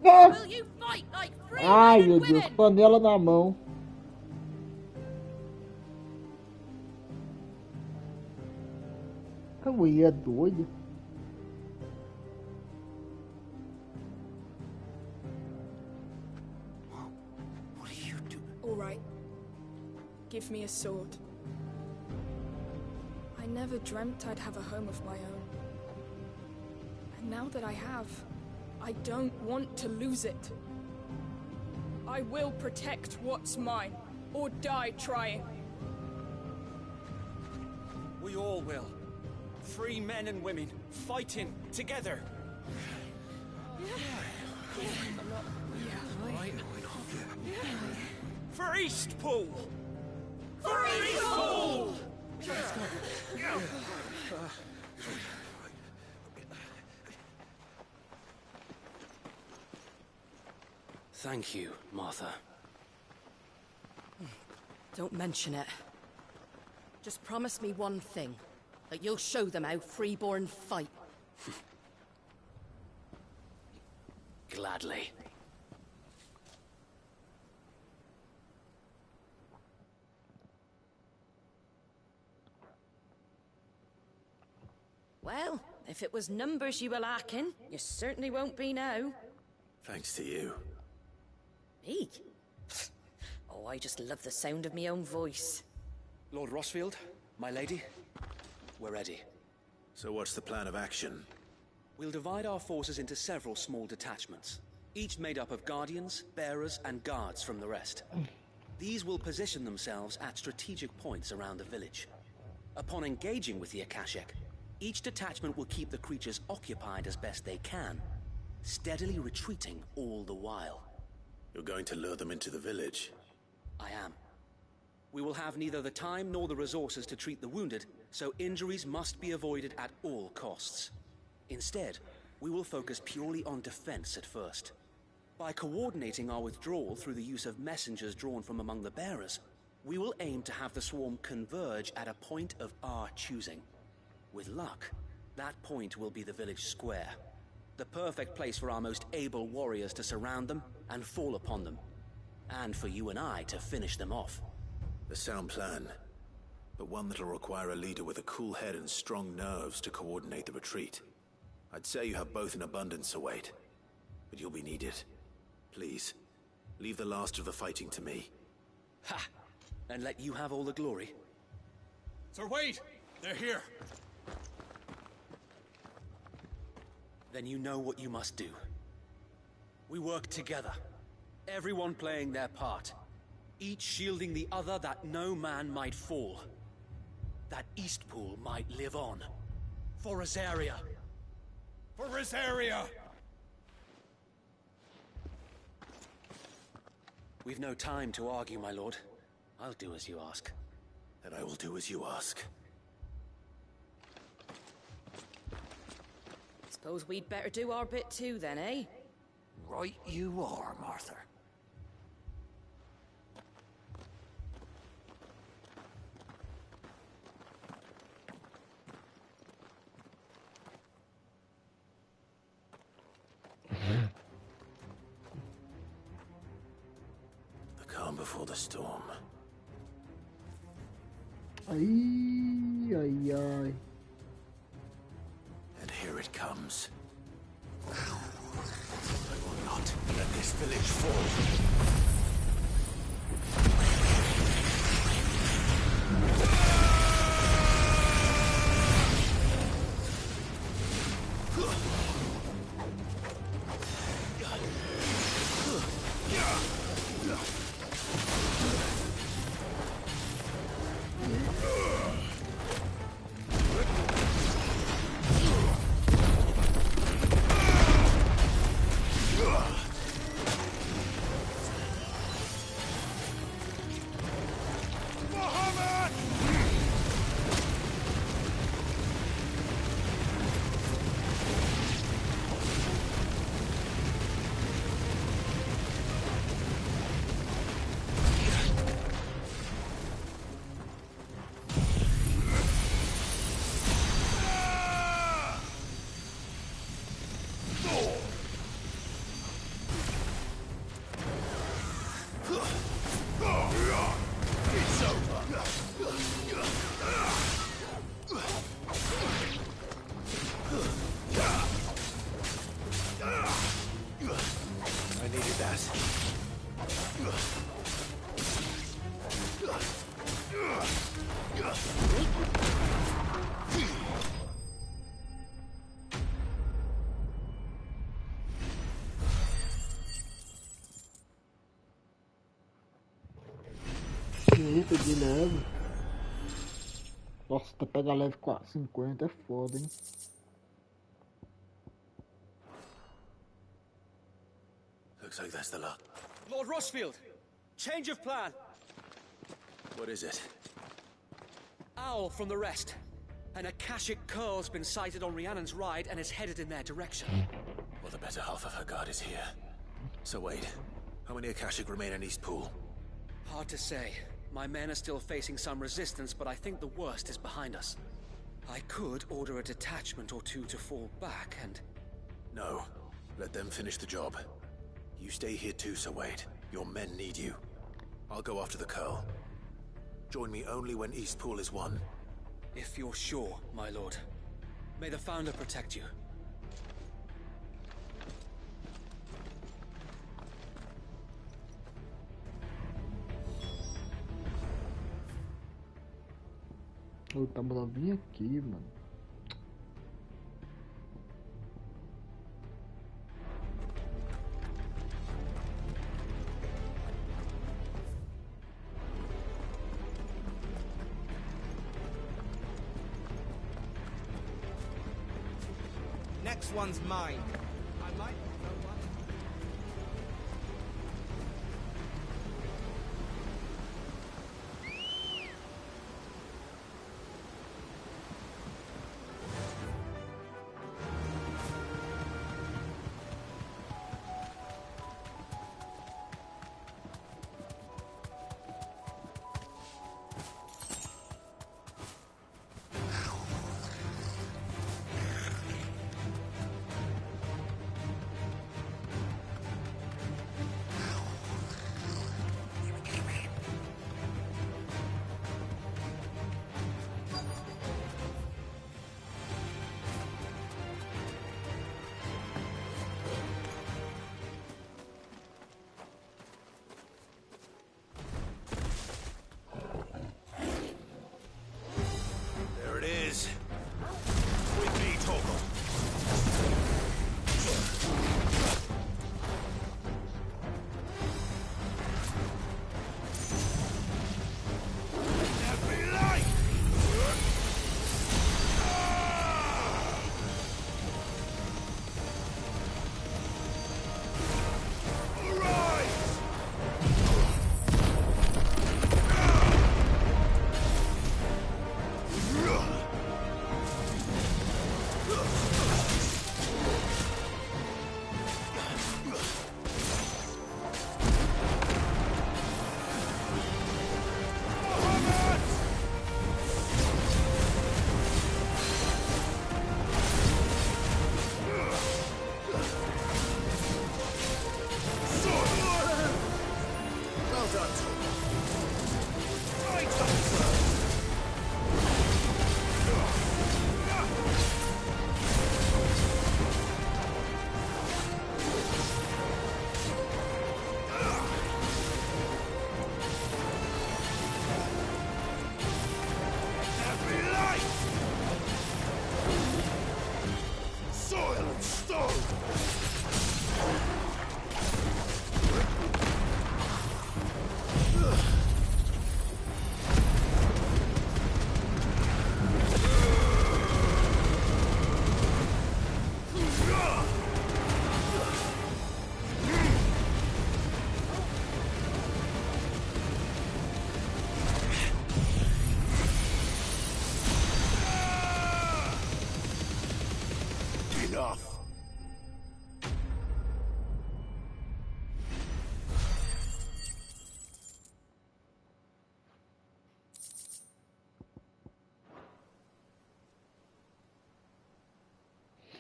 Or will you fight like free Ai, men meu and Deus, women? panela na mão. A mulher é doida. What are you doing? All right. Give me a sword. I never dreamt I'd have a home of my own. And now that I have, I don't want to lose it. I will protect what's mine, or die trying. We all will. Free men and women, fighting together. For Eastpool! For Eastpool! Thank you, Martha. Don't mention it. Just promise me one thing. That you'll show them how freeborn fight. Gladly. Well, if it was numbers you were lacking, you certainly won't be now. Thanks to you. Me? Oh, I just love the sound of my own voice. Lord Rossfield, my lady, we're ready. So what's the plan of action? We'll divide our forces into several small detachments, each made up of guardians, bearers, and guards from the rest. These will position themselves at strategic points around the village. Upon engaging with the Akashic, each detachment will keep the creatures occupied as best they can, steadily retreating all the while. You're going to lure them into the village? I am. We will have neither the time nor the resources to treat the wounded, so injuries must be avoided at all costs. Instead, we will focus purely on defense at first. By coordinating our withdrawal through the use of messengers drawn from among the bearers, we will aim to have the swarm converge at a point of our choosing. With luck, that point will be the village square. The perfect place for our most able warriors to surround them and fall upon them. And for you and I to finish them off. A sound plan, but one that'll require a leader with a cool head and strong nerves to coordinate the retreat. I'd say you have both in abundance, Wade, but you'll be needed. Please, leave the last of the fighting to me. Ha! And let you have all the glory. Sir Wade! They're here! Then you know what you must do. We work together. Everyone playing their part. Each shielding the other that no man might fall. That Eastpool might live on. For Rosaria. For Rosaria! We've no time to argue, my lord. I'll do as you ask. And I will do as you ask. Suppose we'd better do our bit too then, eh? Right you are, Martha. The calm before the storm. Ay, ay, ay. And here it comes. I will not let this village fall. Peguei leve. Nossa, até pegar leve 50 é foda, hein? Looks like that's the lot. Lord Rossfield! Change of plan! What is it? Owl from the rest. An Akashic curl's been sighted on Rhiannon's ride and is headed in their direction. Well, the better half of her guard is here. So wait, how many Akashic remain in Eastpool? Hard to say. My men are still facing some resistance, but I think the worst is behind us. I could order a detachment or two to fall back and... No. Let them finish the job. You stay here too, Sir Wade. Your men need you. I'll go after the Curl. Join me only when Eastpool is won. If you're sure, my lord. May the Founder protect you. Eu tava bem aqui, mano. Next one's mine. I might know one.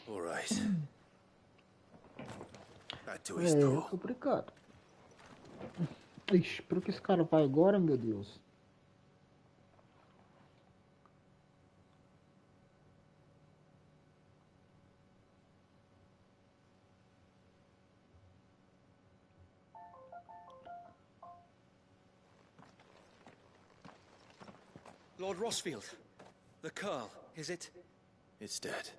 All right. Back to É Eastpool. complicado. Ixi, pra que esse cara vai agora, meu Deus? Lord Rossfield, the Curl, is it? It's dead.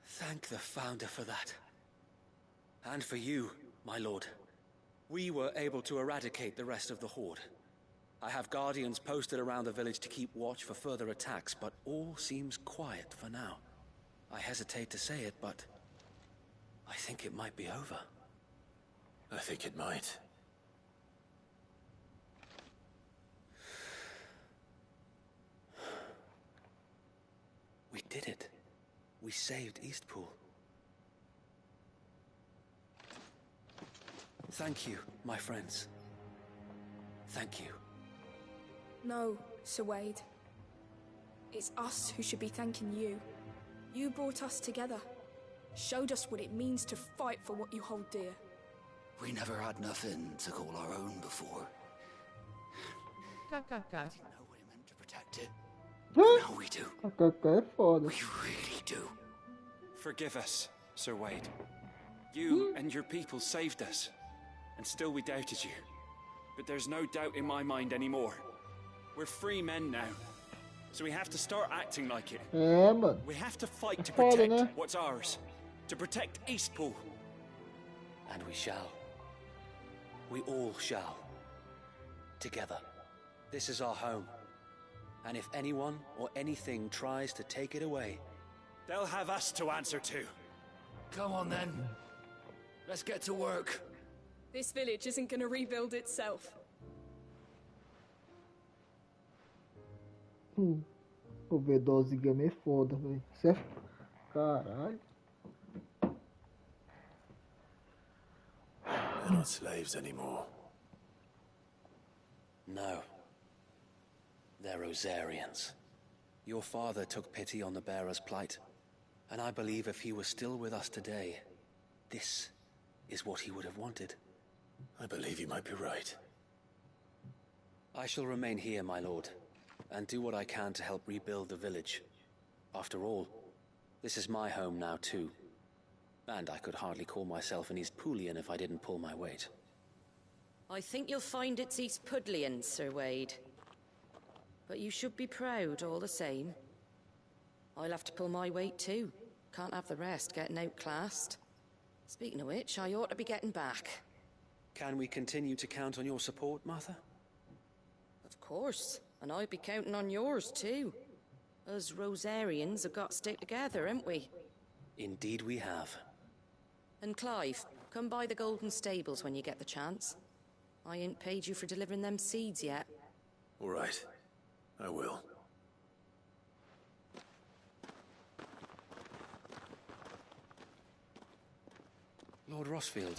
Thank the Founder for that. And for you, my lord. We were able to eradicate the rest of the Horde. I have guardians posted around the village to keep watch for further attacks, but all seems quiet for now. I hesitate to say it, but I think it might be over. I think it might. We did it. We saved Eastpool. Thank you, my friends. Thank you. No, Sir Wade. It's us who should be thanking you. You brought us together. Showed us what it means to fight for what you hold dear. We never had nothing to call our own before. Go. Didn't know what it meant to protect it. Hã? Now we do. KKK é foda. We really do. Forgive us, Sir Wade. You and your people saved us, and still we doubted you. But there's no doubt in my mind anymore. We're free men now, so we have to start acting like it. É, mano. We have to fight to Foda, protect né? what's ours, to protect Eastpool. And we shall. We all shall. Together. This is our home. And if anyone or anything tries to take it away, they'll have us to answer to. Come on then. Let's get to work. This village isn't gonna rebuild itself. Overdose de game é foda, velho. Isso é... Caralho. They're not slaves anymore. No. They're Rosarians. Your father took pity on the bearer's plight, and I believe if he were still with us today, this is what he would have wanted. I believe you might be right. I shall remain here, my lord, and do what I can to help rebuild the village. After all, this is my home now too. And I could hardly call myself an Eastpoolian if I didn't pull my weight. I think you'll find it's East Pudlian, Sir Wade. But you should be proud all the same. I'll have to pull my weight too. Can't have the rest getting outclassed. Speaking of which, I ought to be getting back. Can we continue to count on your support, Martha? Of course. And I'd be counting on yours too. Us Rosarians have got to stick together, haven't we? Indeed we have. And Clive, come by the Golden Stables when you get the chance. I ain't paid you for delivering them seeds yet. All right. I will. Lord Rossfield,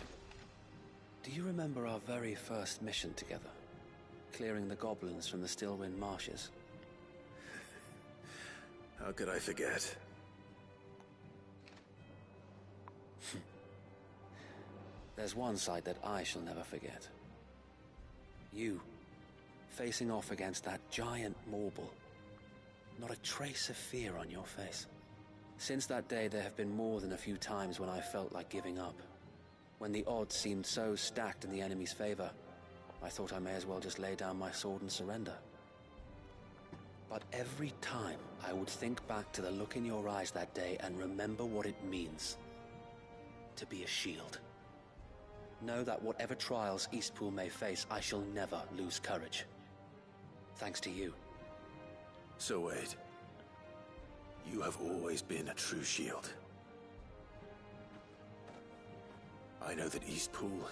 do you remember our very first mission together? Clearing the goblins from the Stillwind marshes? How could I forget? There's one sight that I shall never forget. You, facing off against that giant Morble. Not a trace of fear on your face. Since that day, there have been more than a few times when I felt like giving up. When the odds seemed so stacked in the enemy's favor, I thought I may as well just lay down my sword and surrender. But every time, I would think back to the look in your eyes that day and remember what it means to be a shield. Know that whatever trials Eastpool may face, I shall never lose courage. Thanks to you. So Wade, you have always been a true shield. I know that Eastpool,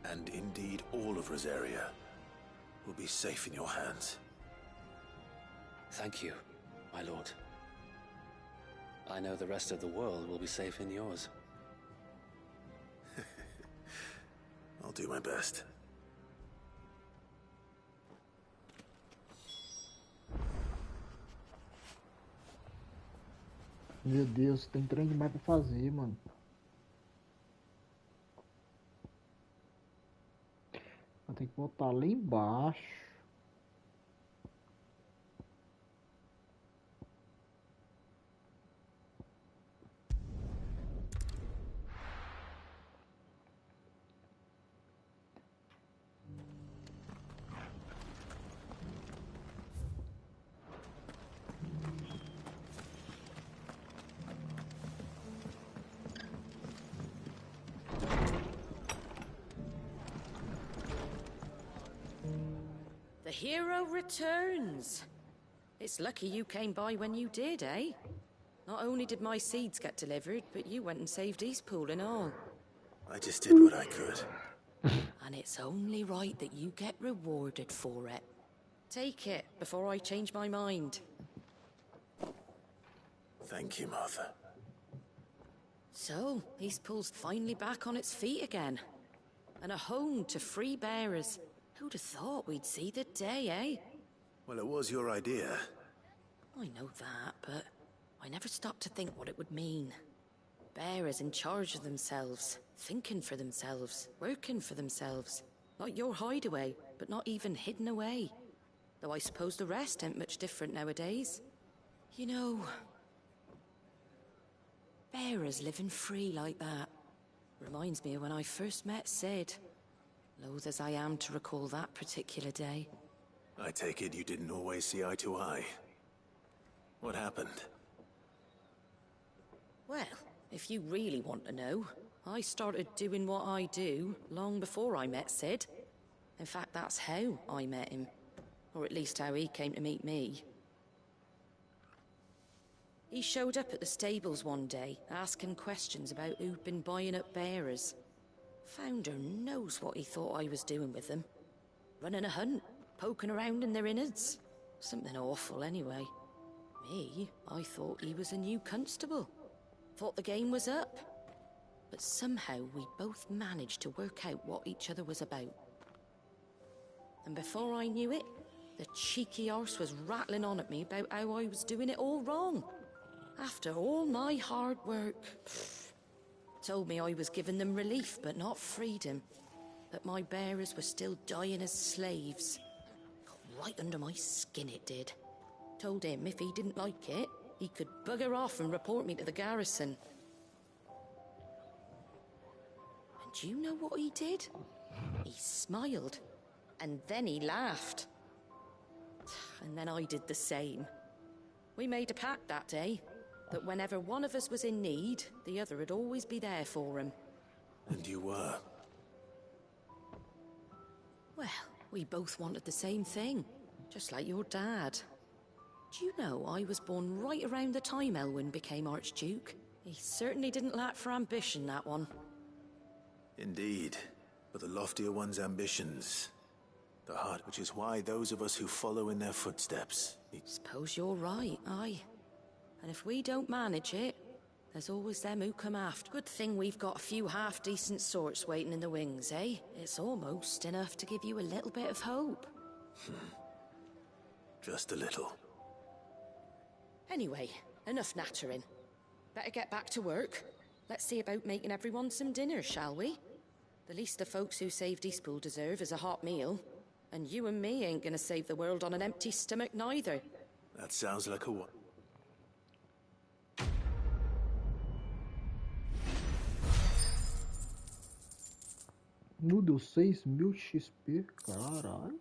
and indeed all of Rosaria, will be safe in your hands. Thank you, my lord. I know the rest of the world will be safe in yours. I'll do my best. Meu Deus, tem trem demais pra fazer, mano. Eu tenho que botar lá embaixo. The hero returns. It's lucky you came by when you did, eh? Not only did my seeds get delivered, but you went and saved Eastpool and all. I just did what I could. And it's only right that you get rewarded for it. Take it before I change my mind. Thank you, Martha. So, Eastpool's finally back on its feet again. And a home to free bearers. Who'd have thought we'd see the day, eh? Well, it was your idea. I know that, but I never stopped to think what it would mean. Bearers in charge of themselves, thinking for themselves, working for themselves. Not your hideaway, but not even hidden away. Though I suppose the rest ain't much different nowadays. You know, bearers living free like that reminds me of when I first met Sid. Loath as I am to recall that particular day. I take it you didn't always see eye to eye. What happened? Well, if you really want to know, I started doing what I do long before I met Sid. In fact, that's how I met him. Or at least how he came to meet me. He showed up at the stables one day, asking questions about who'd been buying up bearers. Founder knows what he thought I was doing with them. Running a hunt, poking around in their innards. Something awful anyway. Me, I thought he was a new constable. Thought the game was up. But somehow we both managed to work out what each other was about. And before I knew it, the cheeky arse was rattling on at me about how I was doing it all wrong. After all my hard work. Told me I was giving them relief, but not freedom. That my bearers were still dying as slaves. Got right under my skin, it did. Told him if he didn't like it, he could bugger off and report me to the garrison. And do you know what he did? He smiled. And then he laughed. And then I did the same. We made a pact that day. That whenever one of us was in need, the other would always be there for him. And you were? Well, we both wanted the same thing. Just like your dad. Do you know I was born right around the time Elwyn became Archduke? He certainly didn't lack for ambition, that one. Indeed. But the loftier one's ambitions. The heart, which is why those of us who follow in their footsteps... Suppose you're right, aye. And if we don't manage it, there's always them who come after. Good thing we've got a few half-decent sorts waiting in the wings, eh? It's almost enough to give you a little bit of hope. Just a little. Anyway, enough nattering. Better get back to work. Let's see about making everyone some dinner, shall we? The least the folks who saved Eastpool deserve is a hot meal. And you and me ain't gonna save the world on an empty stomach neither. That sounds like a... Meu Deus, 6.000 XP, caralho.